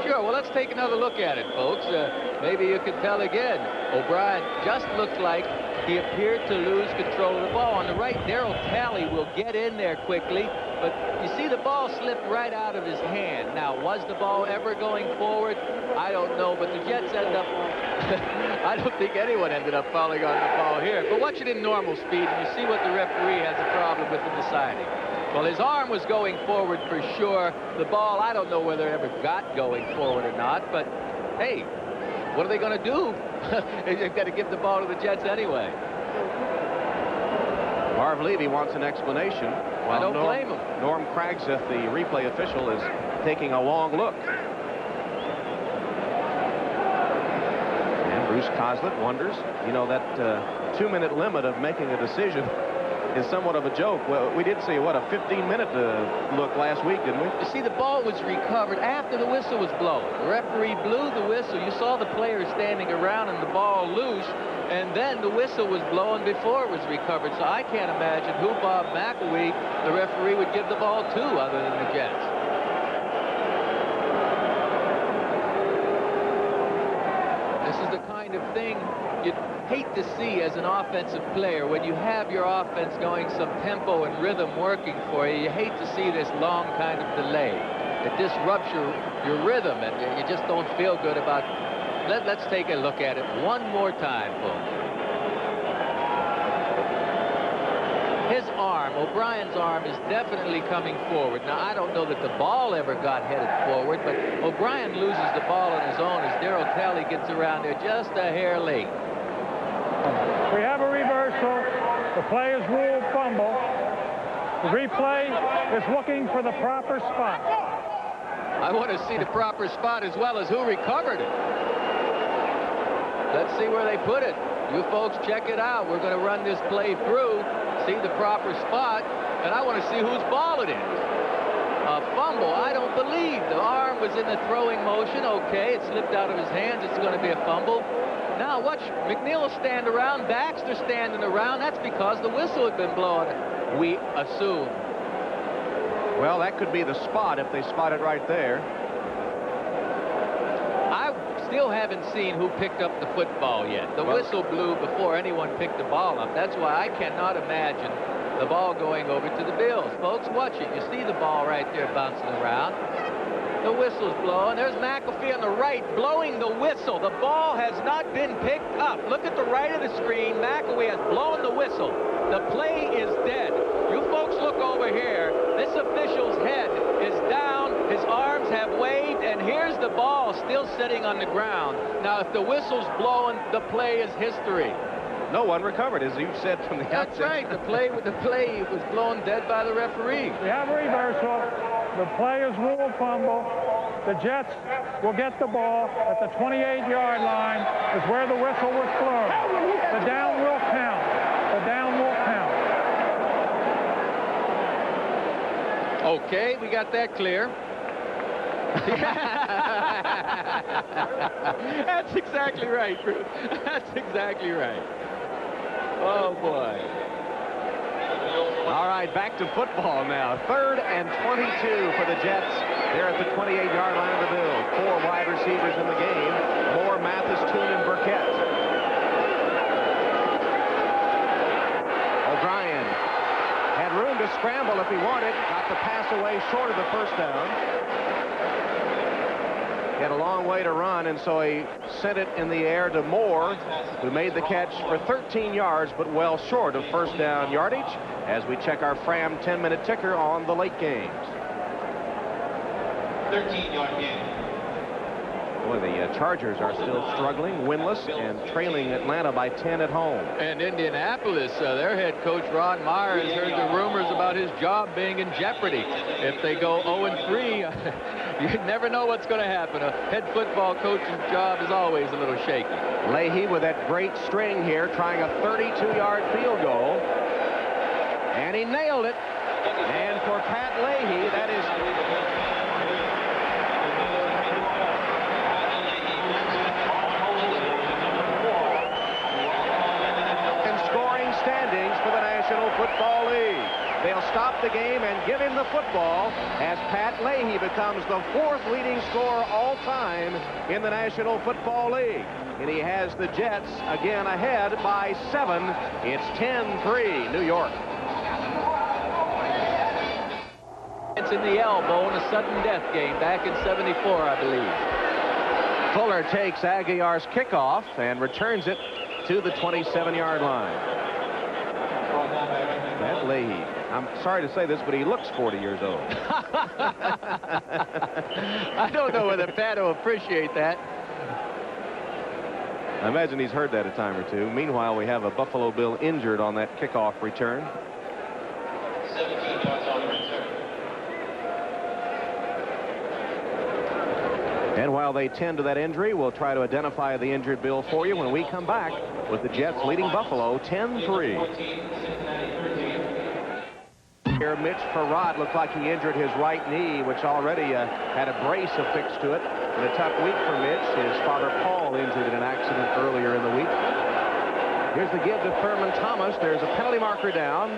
Sure, well, let's take another look at it, folks. Maybe you can tell again. O'Brien just looked like he appeared to lose control of the ball. On the right, Darryl Talley will get in there quickly, but you see the ball slipped right out of his hand. Now, was the ball ever going forward? I don't know, but the Jets end up... I don't think anyone ended up falling on the ball here. But watch it in normal speed, and you see what the referee has a problem with the deciding. Well, his arm was going forward for sure. The ball, I don't know whether it ever got going forward or not, but hey, what are they going to do? They've got to give the ball to the Jets anyway. Marv Levy wants an explanation. I don't blame him. Norm Kragseth, the replay official, is taking a long look. And Bruce Coslet wonders, you know, that 2-minute limit of making a decision is somewhat of a joke. Well, we did see, what, a 15-minute look last week, didn't we? You see, the ball was recovered after the whistle was blown. The referee blew the whistle. You saw the players standing around and the ball loose, and then the whistle was blown before it was recovered. So I can't imagine who Bob McElwee, the referee, would give the ball to other than the Jets. This is the kind of thing you'd hate to see as an offensive player. When you have your offense going some tempo and rhythm working for you, you hate to see this long kind of delay. It disrupts your rhythm, and you just don't feel good about it. Let's take a look at it one more time, folks. His arm, O'Brien's arm, is definitely coming forward. Now, I don't know that the ball ever got headed forward, but O'Brien loses the ball on his own as Darryl Talley gets around there just a hair late. We have a reversal. The play is ruled fumble. The replay is looking for the proper spot. I want to see the proper spot as well as who recovered it. Let's see where they put it. You folks check it out. We're going to run this play through, see the proper spot, and I want to see whose ball it is. A fumble. I don't believe. The arm was in the throwing motion. Okay, it slipped out of his hands. It's going to be a fumble. Now watch McNeil stand around. Baxter standing around. That's because the whistle had been blown, we assume. Well, that could be the spot if they spot it right there. I still haven't seen who picked up the football yet. The whistle blew before anyone picked the ball up. That's why I cannot imagine the ball going over to the Bills. Folks, watch it. You see the ball right there bouncing around. The whistle's blowing. There's McAfee on the right blowing the whistle. The ball has not been picked up. Look at the right of the screen. McAfee has blown the whistle. The play is dead. You folks look over here. This official's head is down. His arms have waved, and here's the ball still sitting on the ground. Now, if the whistle's blowing, the play is history. No one recovered, as you said from the outset. That's right. The play was blown dead by the referee. We have a reversal. The play is ruled fumble. The Jets will get the ball at the 28-yard line, is where the whistle was blown. The down will count. The down will count. Okay, we got that clear. That's exactly right, Bruce. That's exactly right. Oh, boy. All right, back to football now. 3rd and 22 for the Jets. They're at the 28-yard line of the Bills. 4 wide receivers in the game. Moore, Mathis, Toon, and Burkett. scramble if he wanted. Got the pass away short of the first down. He had a long way to run, and so he sent it in the air to Moore, who made the catch for 13 yards, but well short of first down yardage, as we check our Fram 10-minute ticker on the late games. 13-yard gain. Boy, the Chargers are still struggling, winless, and trailing Atlanta by 10 at home. And Indianapolis, their head coach, Ron Meyer, has heard the rumors about his job being in jeopardy. If they go 0-3, you never know what's going to happen. A head football coach's job is always a little shaky. Leahy with that great string here, trying a 32-yard field goal. And he nailed it. And for Pat Leahy, that is... standings for the National Football League. They'll stop the game and give him the football as Pat Leahy becomes the 4th leading scorer all time in the National Football League. And he has the Jets again ahead by 7. It's 10-3 New York. It's in the elbow in a sudden death game back in '74, I believe. Fuller takes Aguilar's kickoff and returns it to the 27-yard line. Pat Leahy. I'm sorry to say this, but he looks 40 years old. I don't know whether Pat will appreciate that. I imagine he's heard that a time or two. Meanwhile, we have a Buffalo Bill injured on that kickoff return. 17 yards on the return. And while they tend to that injury, we'll try to identify the injured Bill for you when we come back with the Jets leading Buffalo 10-3. Here, Mitch Farad looked like he injured his right knee, which already had a brace affixed to it. In a tough week for Mitch. His father Paul injured in an accident earlier in the week. Here's the give to Thurman Thomas. There's a penalty marker down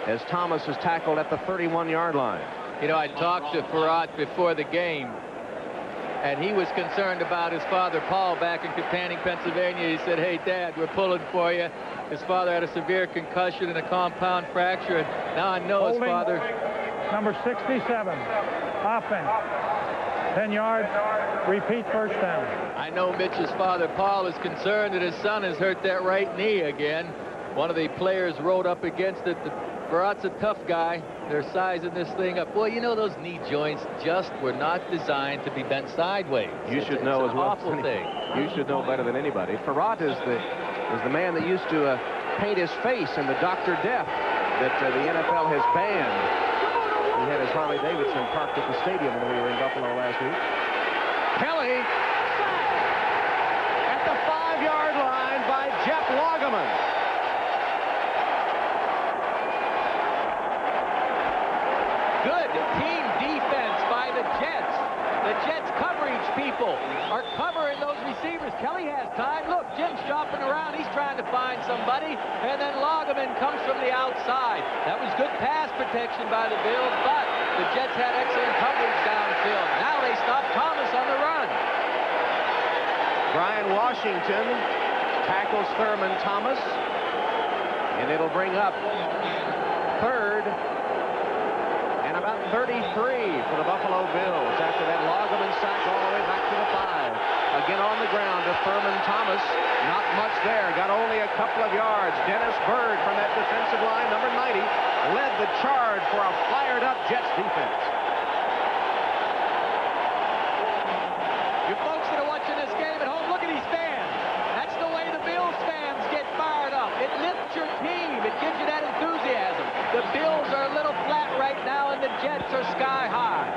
as Thomas is tackled at the 31-yard line. You know, I talked to Farad before the game, and he was concerned about his father Paul back in Kapaning, Pennsylvania. He said, "Hey, Dad, we're pulling for you." His father had a severe concussion and a compound fracture, and now I know his father. Number 67, offense, 10 yards, repeat first down. I know Mitch's father Paul is concerned that his son has hurt that right knee again. One of the players rode up against it. Barat's a tough guy. They're sizing this thing up. Boy, you know, those knee joints just were not designed to be bent sideways. You should know as well. Awful thing. You should know better than anybody. Farad is the man that used to paint his face in the Dr. Death that the NFL has banned. He had his Harley Davidson parked at the stadium when we were in Buffalo last week. Kelly at the 5-yard line by Jeff Lageman. Good team defense by the Jets. The Jets coverage people are covering those receivers. Kelly has time. Look, Jim's shopping around. He's trying to find somebody. And then Lageman comes from the outside. That was good pass protection by the Bills, but the Jets had excellent coverage downfield. Now they stop Thomas on the run. Brian Washington tackles Thurman Thomas. And it'll bring up third and about 33 for the Buffalo Bills after that Lageman sack all the way back to the 5. Again on the ground to Thurman Thomas. Not much there. Got only a couple of yards. Dennis Byrd from that defensive line, number 90, led the charge for a fired-up Jets defense. You folks that are watching this game at home, look at these fans. That's the way the Bills fans get fired up. It lifts your team. It gives you that enthusiasm. The Bills are a little flat right now, and the Jets are sky high.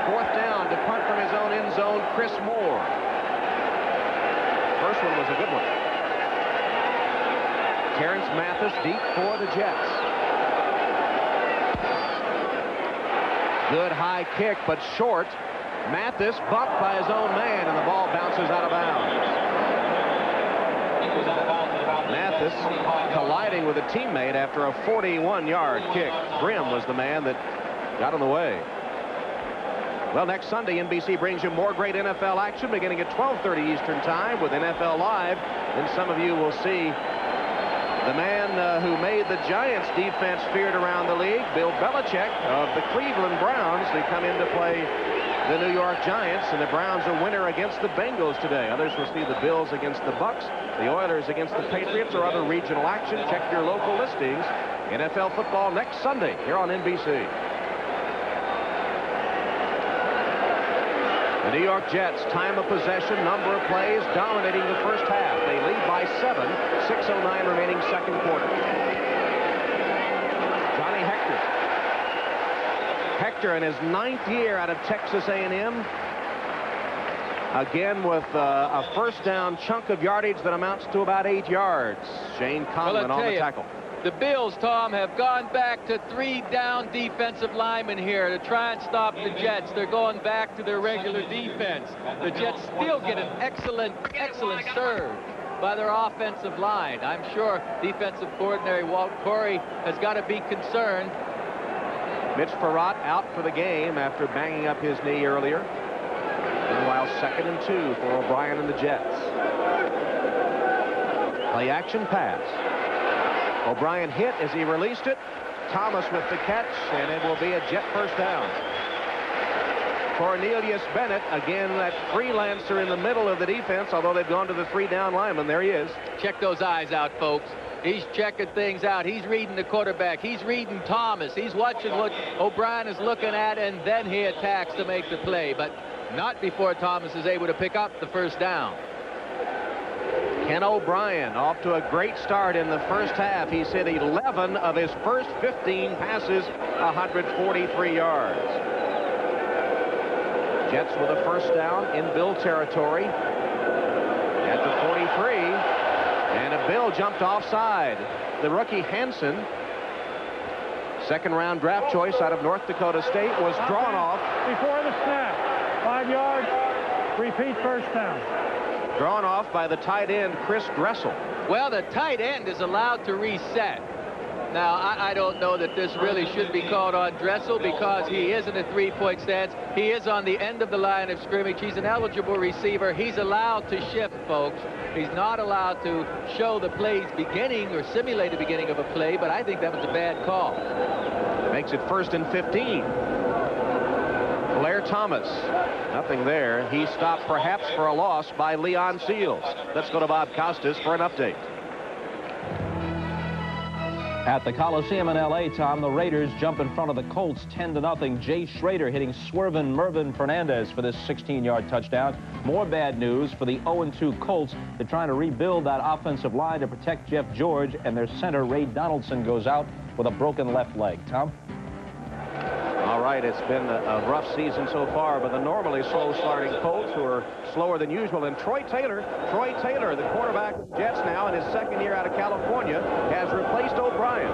Fourth down to punt from his own end zone, Chris Moore. First one was a good one. Terrence Mathis deep for the Jets. Good high kick, but short. Mathis bumped by his own man, and the ball bounces out of bounds. Mathis colliding with a teammate after a 41-yard kick. Grimm was the man that got in the way. Well, next Sunday, NBC brings you more great NFL action beginning at 12:30 Eastern Time with NFL Live. Then some of you will see The man who made the Giants defense feared around the league, Bill Belichick of the Cleveland Browns. They come in to play the New York Giants, and the Browns a winner against the Bengals today. Others will see the Bills against the Bucks, the Oilers against the Patriots, or other regional action. Check your local listings. NFL football next Sunday here on NBC. The New York Jets, time of possession, number of plays, dominating the first half. They lead by 7, 6:09 remaining second quarter. Johnny Hector. Hector in his 9th year out of Texas A&M. Again with a first down chunk of yardage that amounts to about 8 yards. Shane Conlon on the tackle. The Bills, Tom, have gone back to 3 down defensive linemen here to try and stop the Jets. They're going back to their regular defense. The Jets still get an excellent serve by their offensive line. I'm sure defensive coordinator Walt Corey has got to be concerned. Mitch Farrat out for the game after banging up his knee earlier. Meanwhile, 2nd and 2 for O'Brien and the Jets. Play action pass. O'Brien hit as he released it. Thomas with the catch, and it will be a Jet first down. Cornelius Bennett, again, that freelancer in the middle of the defense, although they've gone to the 3 down lineman. There he is. Check those eyes out, folks. He's checking things out. He's reading the quarterback. He's reading Thomas. He's watching what O'Brien is looking at, and then he attacks to make the play, but not before Thomas is able to pick up the first down. Ken O'Brien off to a great start in the first half. He's hit 11 of his first 15 passes, 143 yards. Jets with a first down in Bill territory at the 43. And a Bill jumped offside. The rookie Hansen, 2nd round draft choice out of North Dakota State, was drawn off. Before the snap, 5 yards, repeat first down. Drawn off by the tight end, Chris Dressel. Well, the tight end is allowed to reset. Now, I don't know that this really should be called on Dressel because he is in a 3-point stance. He is on the end of the line of scrimmage. He's an eligible receiver. He's allowed to shift, folks. He's not allowed to show the play's beginning or simulate the beginning of a play, but I think that was a bad call. Makes it 1st and 15. Blair Thomas, nothing there. He stopped perhaps for a loss by Leon Seals. Let's go to Bob Costas for an update. At the Coliseum in L.A., Tom, the Raiders jump in front of the Colts 10-0. Jay Schrader hitting swerving Mervin Fernandez for this 16-yard touchdown. More bad news for the 0-2 Colts. They're trying to rebuild that offensive line to protect Jeff George, and their center, Ray Donaldson, goes out with a broken left leg. Tom? All right, it's been a rough season so far, but the normally slow-starting Colts, who are slower than usual. And Troy Taylor, the quarterback of the Jets now in his 2nd year out of California, has replaced O'Brien.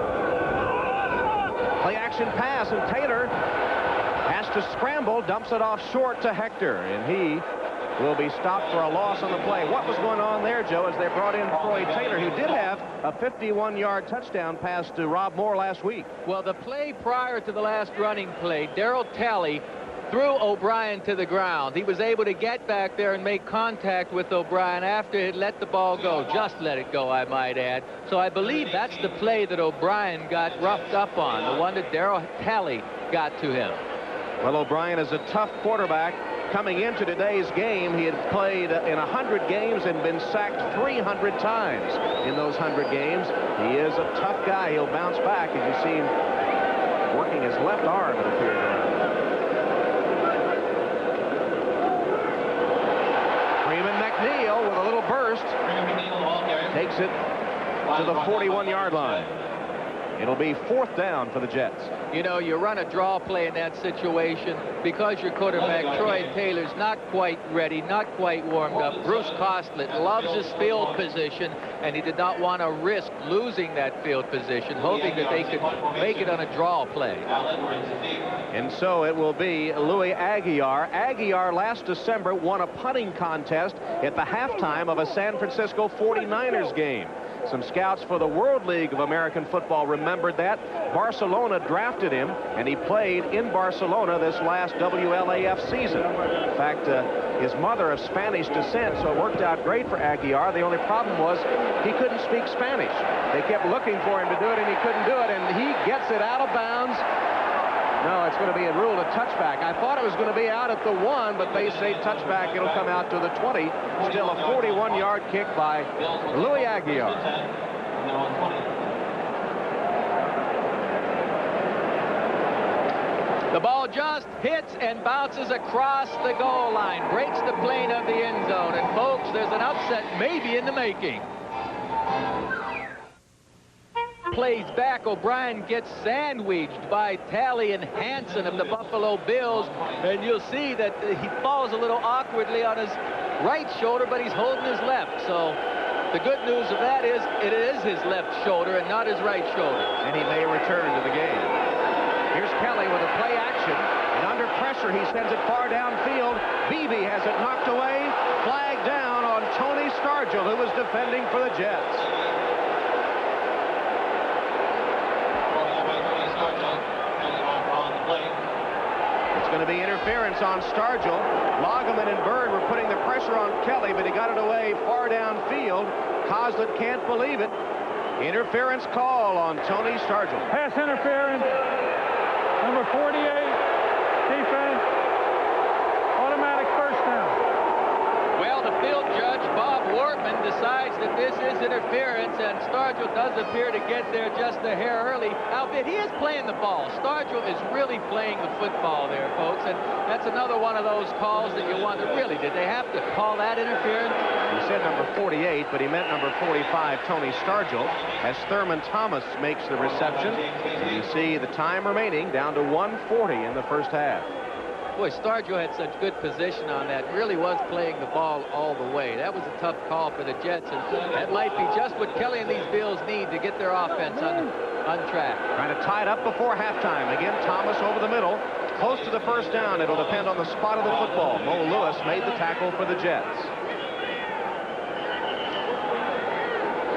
Play action pass, and Taylor has to scramble, dumps it off short to Hector, and he will be stopped for a loss on the play. What was going on there, Joe, as they brought in Troy Taylor, who did have a 51-yard touchdown pass to Rob Moore last week? Well, the play prior to the last running play, Darryl Talley threw O'Brien to the ground. He was able to get back there and make contact with O'Brien after he had let the ball go. Just let it go, I might add. So I believe that's the play that O'Brien got roughed up on, the one that Darryl Talley got to him. Well, O'Brien is a tough quarterback. Coming into today's game, he had played in 100 games and been sacked 300 times in those 100 games. He is a tough guy. He'll bounce back, as you see him working his left arm, it appears. Freeman McNeil with a little burst takes it to the 41-yard line. It'll be 4th down for the Jets. You know, you run a draw play in that situation because your quarterback, Troy Taylor's not quite ready, not quite warmed up. Bruce Costlett loves his field position, and he did not want to risk losing that field position, hoping that they could make it on a draw play. And so it will be Louis Aguiar. Aguiar last December won a punting contest at the halftime of a San Francisco 49ers game. Some scouts for the World League of American Football remembered that. Barcelona drafted him, and he played in Barcelona this last WLAF season. In fact, his mother of Spanish descent, so it worked out great for Aguiar. The only problem was he couldn't speak Spanish. They kept looking for him to do it, and he couldn't do it, and he gets it out of bounds. No, it's going to be ruled a touchback. I thought it was going to be out at the 1, but they say touchback. It'll come out to the 20. Still a 41-yard kick by Louis Aguiar. The ball just hits and bounces across the goal line, breaks the plane of the end zone, and folks, there's an upset maybe in the making. Plays back, O'Brien gets sandwiched by Talley and Hanson of the Buffalo Bills, and you'll see that he falls a little awkwardly on his right shoulder, but he's holding his left. So the good news of that is it is his left shoulder and not his right shoulder. And he may return to the game. Here's Kelly with a play action, and under pressure he sends it far downfield. Beebe has it knocked away. Flag down on Tony Stargell, who was defending for the Jets. It's going to be interference on Stargell. Loggeman and Bird were putting the pressure on Kelly, but he got it away far downfield. Coslett can't believe it. Interference call on Tony Stargell. Pass interference. Number 48, defense. Automatic first down. Well, the field judge, Bob Wortman, decides that this is interference, and Stargell does appear to get there just a hair early. Albeit, he is playing the ball. Stargell is really playing the football there, folks, and that's another one of those calls that you wonder, really, did they have to call that interference? He said number 48, but he meant number 45, Tony Stargell, as Thurman Thomas makes the reception. And you see the time remaining down to 1:40 in the first half. Boy, Stargell had such good position on that. Really was playing the ball all the way. That was a tough call for the Jets, and that might be just what Kelly and these Bills need to get their offense on track. Trying to tie it up before halftime. Again, Thomas over the middle. Close to the first down. It'll depend on the spot of the football. Mo Lewis made the tackle for the Jets.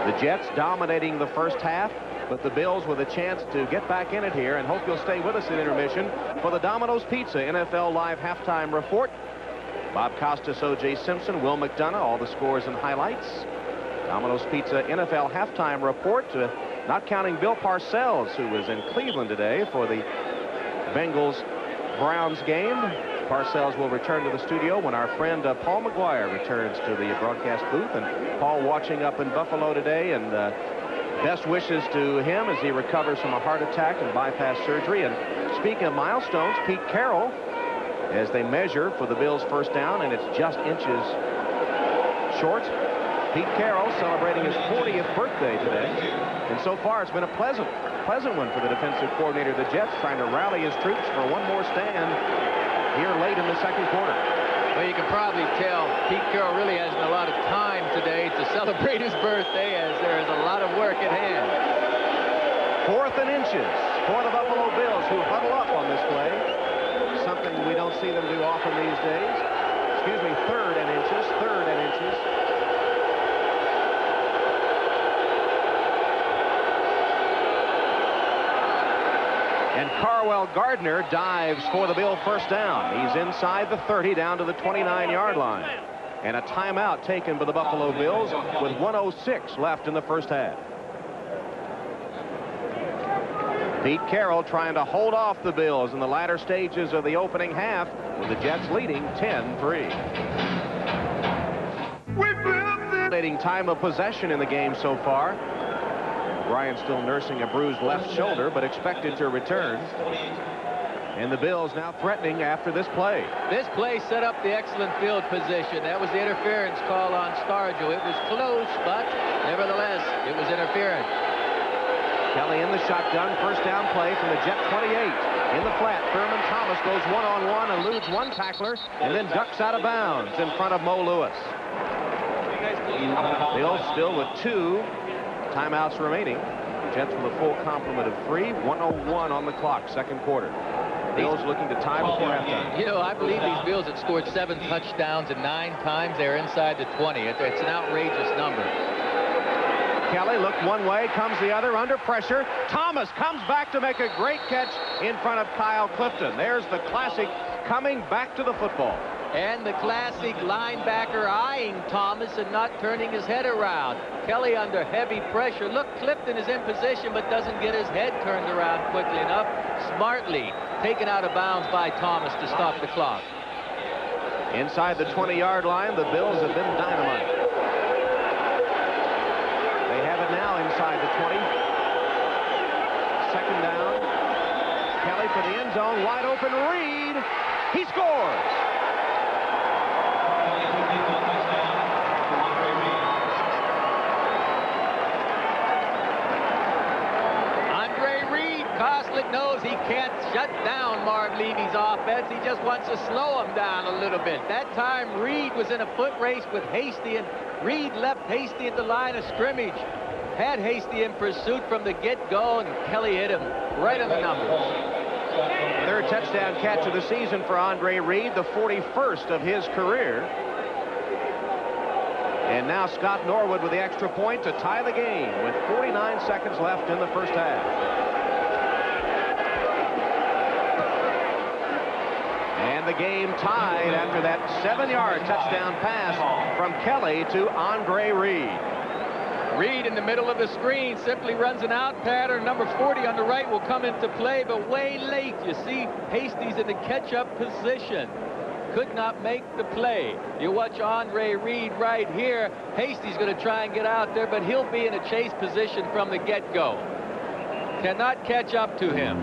The Jets dominating the first half, but the Bills with a chance to get back in it here, and hope you'll stay with us in intermission for the Domino's Pizza NFL Live Halftime Report. Bob Costas, O.J. Simpson, Will McDonough, all the scores and highlights. Domino's Pizza NFL Halftime Report, not counting Bill Parcells, who was in Cleveland today for the Bengals-Browns game. Parcells will return to the studio when our friend Paul McGuire returns to the broadcast booth. And Paul watching up in Buffalo today, and best wishes to him as he recovers from a heart attack and bypass surgery. And speaking of milestones, Pete Carroll, as they measure for the Bills' first down, and it's just inches short. Pete Carroll celebrating his 40th birthday today. And so far, it's been a pleasant one for the defensive coordinator of the Jets, trying to rally his troops for one more stand here late in the second quarter. Well, you can probably tell Pete Carroll really hasn't a lot of time today to celebrate his birthday, as there is a lot of work at hand. 4th and inches for the Buffalo Bills, who huddle up on this play. Something we don't see them do often these days. Excuse me, 3rd and inches. And Carwell Gardner dives for the Bill first down. He's inside the 30 down to the 29-yard line. And a timeout taken by the Buffalo Bills with 1:06 left in the first half. Pete Carroll trying to hold off the Bills in the latter stages of the opening half, with the Jets leading 10-3. Time of possession in the game so far. Bryan still nursing a bruised left shoulder, but expected to return. And the Bills now threatening after this play. This play set up the excellent field position. That was the interference call on Stargell. It was close, but nevertheless, it was interference. Kelly in the shotgun, first down play from the Jet 28. In the flat, Thurman Thomas goes one-on-one, eludes one tackler, and then ducks out of bounds in front of Mo Lewis. Bills still with 2 timeouts remaining. Jets with a full complement of 3. 1:01 on the clock, second quarter. Bills looking to tie before halftime. You know, I believe these Bills had scored 7 touchdowns, and 9 times they're inside the 20. It's an outrageous number. Kelly looked one way, comes the other, under pressure. Thomas comes back to make a great catch in front of Kyle Clifton. There's the classic coming back to the football. And the classic linebacker eyeing Thomas and not turning his head around. Kelly under heavy pressure. Look, Clifton is in position but doesn't get his head turned around quickly enough. Smartly taken out of bounds by Thomas to stop the clock. Inside the 20-yard line, the Bills have been dynamite. They have it now inside the 20. Second down. Kelly for the end zone, wide open. Reed, he scores. Koslick knows he can't shut down Marv Levy's offense. He just wants to slow him down a little bit. That time, Reed was in a foot race with Hasty, and Reed left Hasty at the line of scrimmage. Had Hasty in pursuit from the get-go, and Kelly hit him right on the numbers. Third touchdown catch of the season for Andre Reed, the 41st of his career. And now Scott Norwood with the extra point to tie the game with 49 seconds left in the first half. And the game tied after that 7-yard touchdown pass from Kelly to Andre Reed. Reed in the middle of the screen simply runs an out pattern. Number 40 on the right will come into play, but way late. You see Hasty's in the catch-up position. Could not make the play. You watch Andre Reed right here. Hasty's going to try and get out there, but he'll be in a chase position from the get-go. Cannot catch up to him.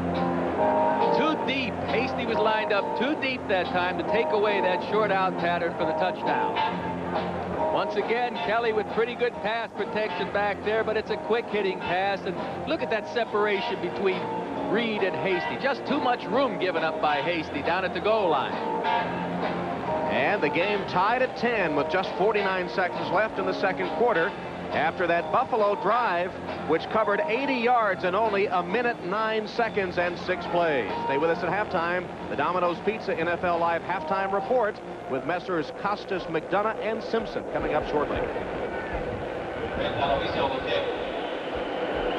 Too deep. Hasty was lined up too deep that time to take away that short out pattern for the touchdown. Once again, Kelly with pretty good pass protection back there, but it's a quick hitting pass. And look at that separation between Reed and Hasty. Just too much room given up by Hasty down at the goal line. And the game tied at 10 with just 49 seconds left in the second quarter. After that Buffalo drive, which covered 80 yards in only a minute, 9 seconds, and 6 plays. Stay with us at halftime. The Domino's Pizza NFL Live halftime report with Messrs. Costas, McDonough, and Simpson coming up shortly.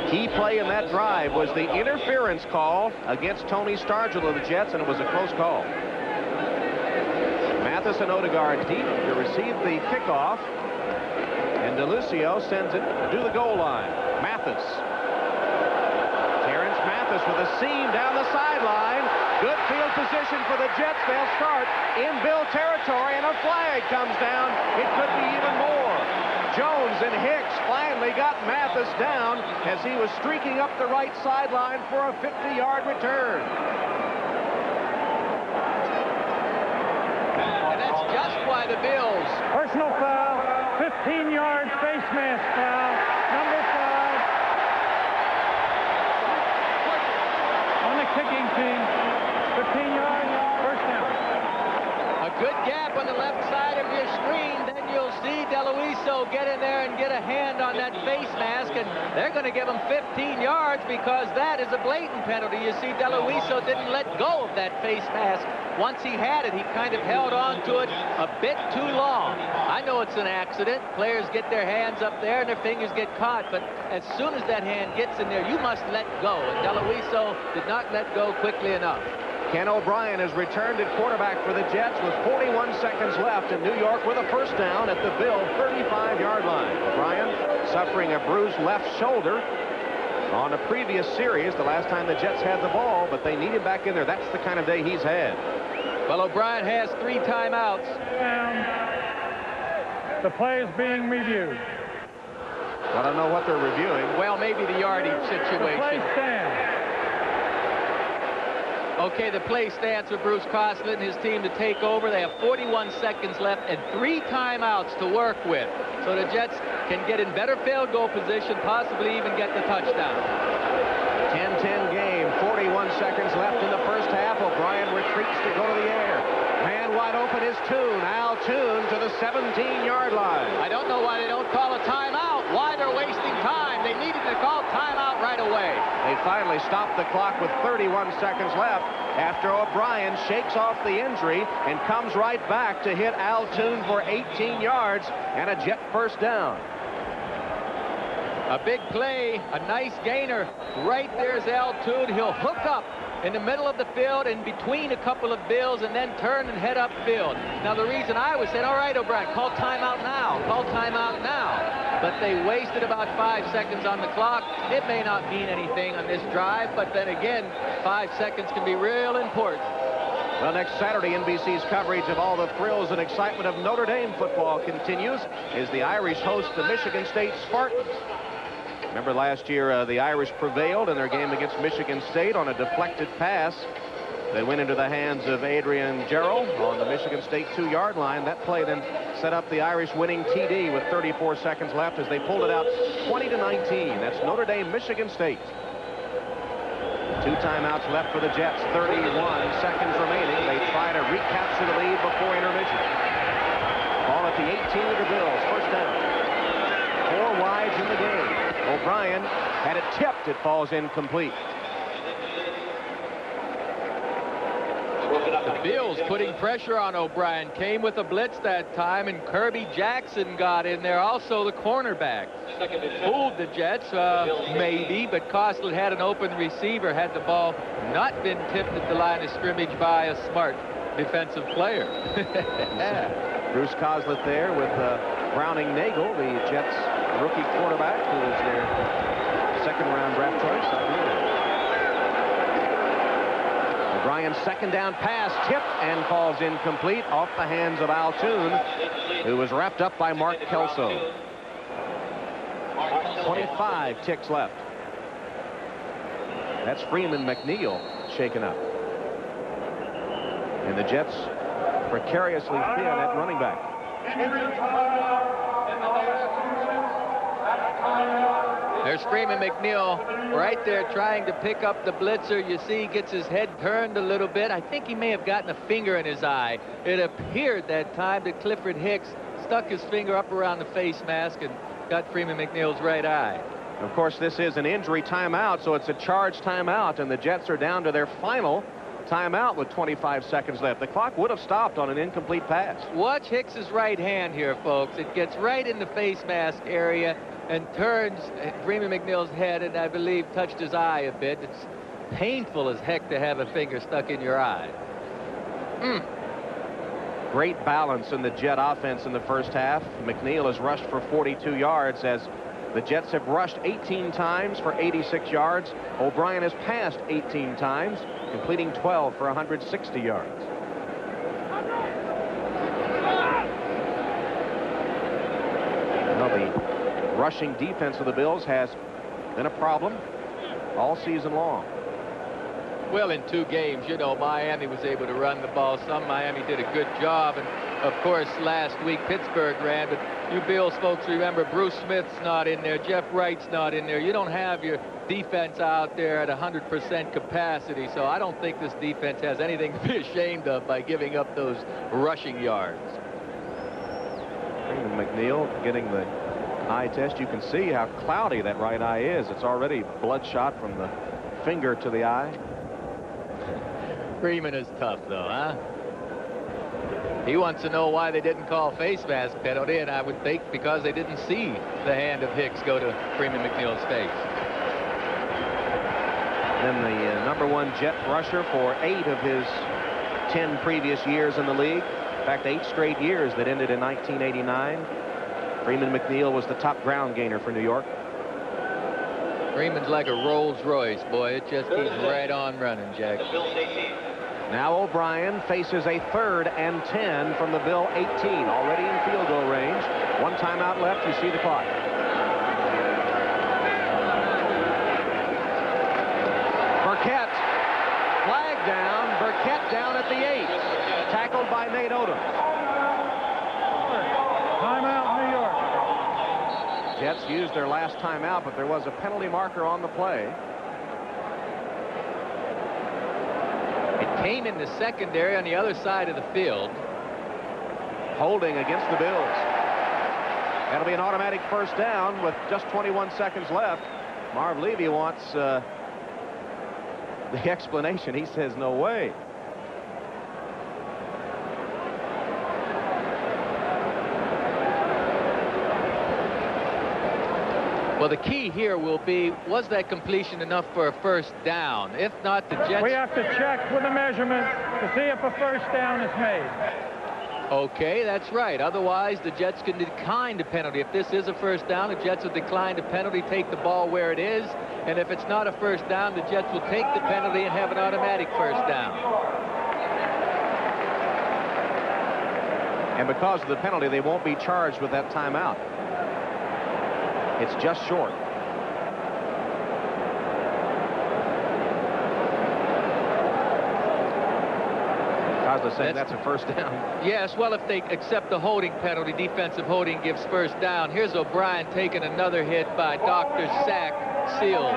Key play in that drive was the interference call against Tony Stargell of the Jets, and it was a close call. Mathis and Odegaard deep to receive the kickoff. And DeLucio sends it to the goal line. Mathis. Terrence Mathis with a seam down the sideline. Good field position for the Jets. They'll start in Bill territory, and a flag comes down. It could be even more. Jones and Hicks finally got Mathis down as he was streaking up the right sideline for a 50-yard return. And that's just why the Bills. Personal foul. 15-yard face mask foul, number 5 on the kicking team. 15 yards, first down. A good gap on the left side of your screen. Then you'll see DeLuiso get in there and get a hand on that face mask, and they're going to give him 15 yards because that is a blatant penalty. You see, DeLuiso didn't let go of that face mask. Once he had it, he kind of held on to it a bit too long. I know it's an accident. Players get their hands up there and their fingers get caught, but as soon as that hand gets in there, you must let go. And DeLuiso did not let go quickly enough. Ken O'Brien has returned at quarterback for the Jets with 41 seconds left in New York with a first down at the Bill 35-yard line. O'Brien suffering a bruised left shoulder on a previous series, the last time the Jets had the ball, but they need him back in there. That's the kind of day he's had. Well, O'Brien has 3 timeouts. The play is being reviewed. I don't know what they're reviewing. Well, maybe the yardage situation. The play stands. Okay, the play stands for Bruce Coslett and his team to take over. They have 41 seconds left and 3 timeouts to work with. So the Jets can get in better field goal position, possibly even get the touchdown. 10-10 game, 41 seconds left in the first half. O'Brien retreats to go to the air. Man wide open is Toon. Al Toon to the 17-yard line. I don't know why they don't call a timeout. Why they're wasting time. They needed to call timeout right away. They finally stopped the clock with 31 seconds left after O'Brien shakes off the injury and comes right back to hit Al Toon for 18 yards and a Jet first down. A big play, a nice gainer. Right there's Altude. He'll hook up in the middle of the field and between a couple of bills and then turn and head upfield. Now, the reason I was saying, all right, O'Brien, call timeout now. Call timeout now. But they wasted about 5 seconds on the clock. It may not mean anything on this drive, but then again, 5 seconds can be real important. Well, next Saturday, NBC's coverage of all the thrills and excitement of Notre Dame football continues as the Irish host the Michigan State Spartans. Remember last year, the Irish prevailed in their game against Michigan State on a deflected pass that went into the hands of Adrian Gerald on the Michigan State 2-yard line. That play then set up the Irish winning TD with 34 seconds left as they pulled it out 20-19. That's Notre Dame, Michigan State. 2 timeouts left for the Jets, 31 seconds remaining. They try to recapture the lead before intermission. Ball at the 18 of the Bills, first down. 4 wides in the game. O'Brien had it tipped. It falls incomplete. The Bills putting pressure on O'Brien. Came with a blitz that time, and Kirby Jackson got in there. Also the cornerback. Fooled the Jets, maybe, but Costlet had an open receiver. Had the ball not been tipped at the line of scrimmage by a smart defensive player. Bruce Coslet there with Browning Nagel, the Jets rookie quarterback, who was their second-round draft choice. O'Brien's second down pass tipped and falls incomplete off the hands of Altoon, who was wrapped up by Mark Kelso. 25 ticks left. That's Freeman McNeil shaken up. And the Jets precariously thin at running back. There's Freeman McNeil right there trying to pick up the blitzer. You see he gets his head turned a little bit. I think he may have gotten a finger in his eye. It appeared that time that Clifford Hicks stuck his finger up around the face mask and got Freeman McNeil's right eye. Of course, this is an injury timeout, so it's a charged timeout, and the Jets are down to their final timeout with 25 seconds left. The clock would have stopped on an incomplete pass. Watch Hicks's right hand here, folks. It gets right in the face mask area and turns Freeman McNeil's head, and I believe touched his eye a bit. It's painful as heck to have a finger stuck in your eye. Great balance in the Jet offense in the first half. McNeil has rushed for 42 yards as the Jets have rushed 18 times for 86 yards. O'Brien has passed 18 times, completing 12 for 160 yards. Well, the rushing defense of the Bills has been a problem all season long. Well, in 2 games, you know, Miami was able to run the ball some. Miami did a good job. And, of course, last week Pittsburgh ran. But you Bills folks remember Bruce Smith's not in there. Jeff Wright's not in there. You don't have your defense out there at 100% capacity. So I don't think this defense has anything to be ashamed of by giving up those rushing yards. McNeil getting the eye test. You can see how cloudy that right eye is. It's already bloodshot from the finger to the eye. Freeman is tough, though, huh? He wants to know why they didn't call face mask penalty, and I would think because they didn't see the hand of Hicks go to Freeman McNeil's face. Then the #1 Jet rusher for 8 of his 10 previous years in the league. In fact, 8 straight years that ended in 1989. Freeman McNeil was the top ground gainer for New York. Freeman's like a Rolls Royce, boy. It just keeps right on running, Jack. Now O'Brien faces a 3rd and 10 from the Bill 18, already in field goal range. 1 timeout left. You see the clock. Burkett, flag down. Burkett down at the 8. Tackled by Nate Odom. Timeout, New York. Jets used their last timeout, but there was a penalty marker on the play. It came in the secondary on the other side of the field. Holding against the Bills. That'll be an automatic first down with just 21 seconds left. Marv Levy wants the explanation. He says no way. Well, the key here will be, was that completion enough for a first down? If not, the Jets... We have to check with the measurement to see if a first down is made. Okay, that's right. Otherwise, the Jets can decline the penalty. If this is a first down, the Jets will decline the penalty, take the ball where it is. And if it's not a first down, the Jets will take the penalty and have an automatic first down. And because of the penalty, they won't be charged with that timeout. It's just short. Cosler saying that's a first down. Yes, well, if they accept the holding penalty, defensive holding gives first down. Here's O'Brien taking another hit by Dr. Sack Seals.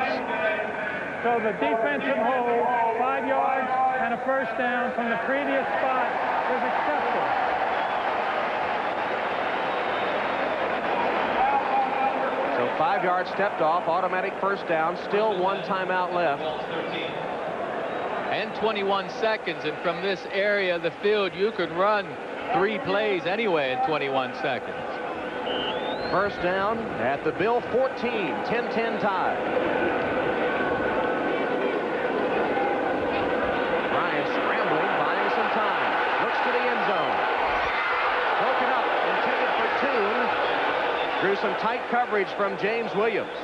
So the defensive hold, 5 yards and a first down from the previous spot is accepted. So 5 yards stepped off, automatic first down, still 1 timeout left. And 21 seconds, and from this area of the field, you could run 3 plays anyway in 21 seconds. First down at the Bill 14, 10-10 tie. Ryan scrambling, buying some time. Looks to the end zone. Broken up, intended for 2. Drew some tight coverage from James Williams.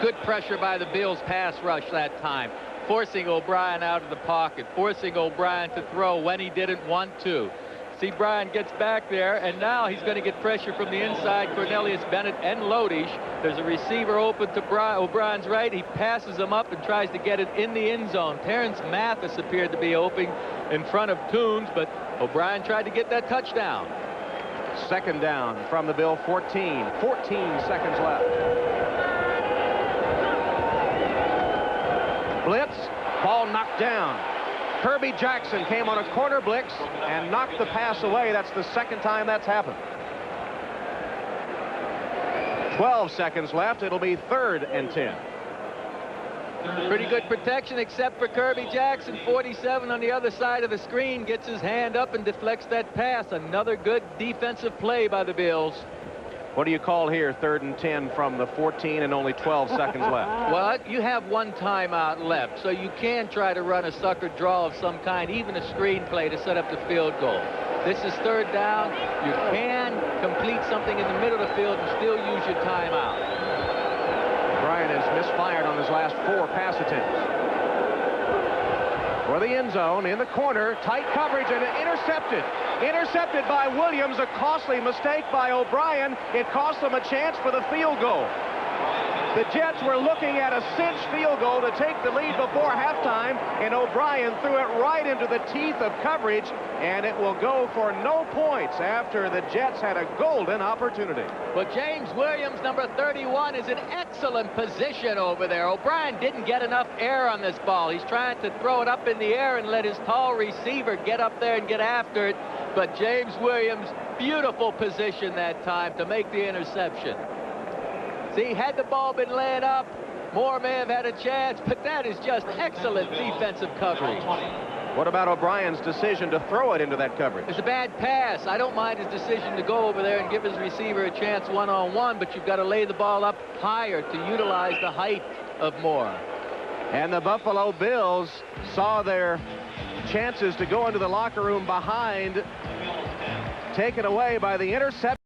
Good pressure by the Bills pass rush that time, forcing O'Brien out of the pocket, forcing O'Brien to throw when he didn't want to. See, Bryan gets back there, and now he's going to get pressure from the inside. Cornelius Bennett and Lodish. There's a receiver open to O'Brien's right. He passes him up and tries to get it in the end zone. Terrence Mathis appeared to be open in front of Toombs, but O'Brien tried to get that touchdown. Second down from the Bill 14. 14 seconds left. Blitz, ball knocked down. Kirby Jackson came on a corner blitz and knocked the pass away. That's the second time that's happened. 12 seconds left. It'll be 3rd and 10. Pretty good protection except for Kirby Jackson. 47 on the other side of the screen, gets his hand up and deflects that pass. Another good defensive play by the Bills. What do you call here, 3rd and 10 from the 14 and only 12 seconds left? Well, you have 1 timeout left, so you can try to run a sucker draw of some kind, even a screen play to set up the field goal. This is 3rd down. You can complete something in the middle of the field and still use your timeout. Bryan has misfired on his last 4 pass attempts. For the end zone, in the corner, tight coverage, and intercepted. Intercepted by Williams, a costly mistake by O'Brien. It cost them a chance for the field goal. The Jets were looking at a cinch field goal to take the lead before halftime, and O'Brien threw it right into the teeth of coverage, and it will go for no points after the Jets had a golden opportunity. Well, James Williams, number 31, is in excellent position over there. O'Brien didn't get enough air on this ball. He's trying to throw it up in the air and let his tall receiver get up there and get after it. But James Williams, beautiful position that time to make the interception. See, had the ball been laid up, Moore may have had a chance, but that is just excellent defensive coverage. What about O'Brien's decision to throw it into that coverage? It's a bad pass. I don't mind his decision to go over there and give his receiver a chance one-on-one, but you've got to lay the ball up higher to utilize the height of Moore. And the Buffalo Bills saw their chances to go into the locker room behind taken away by the interception.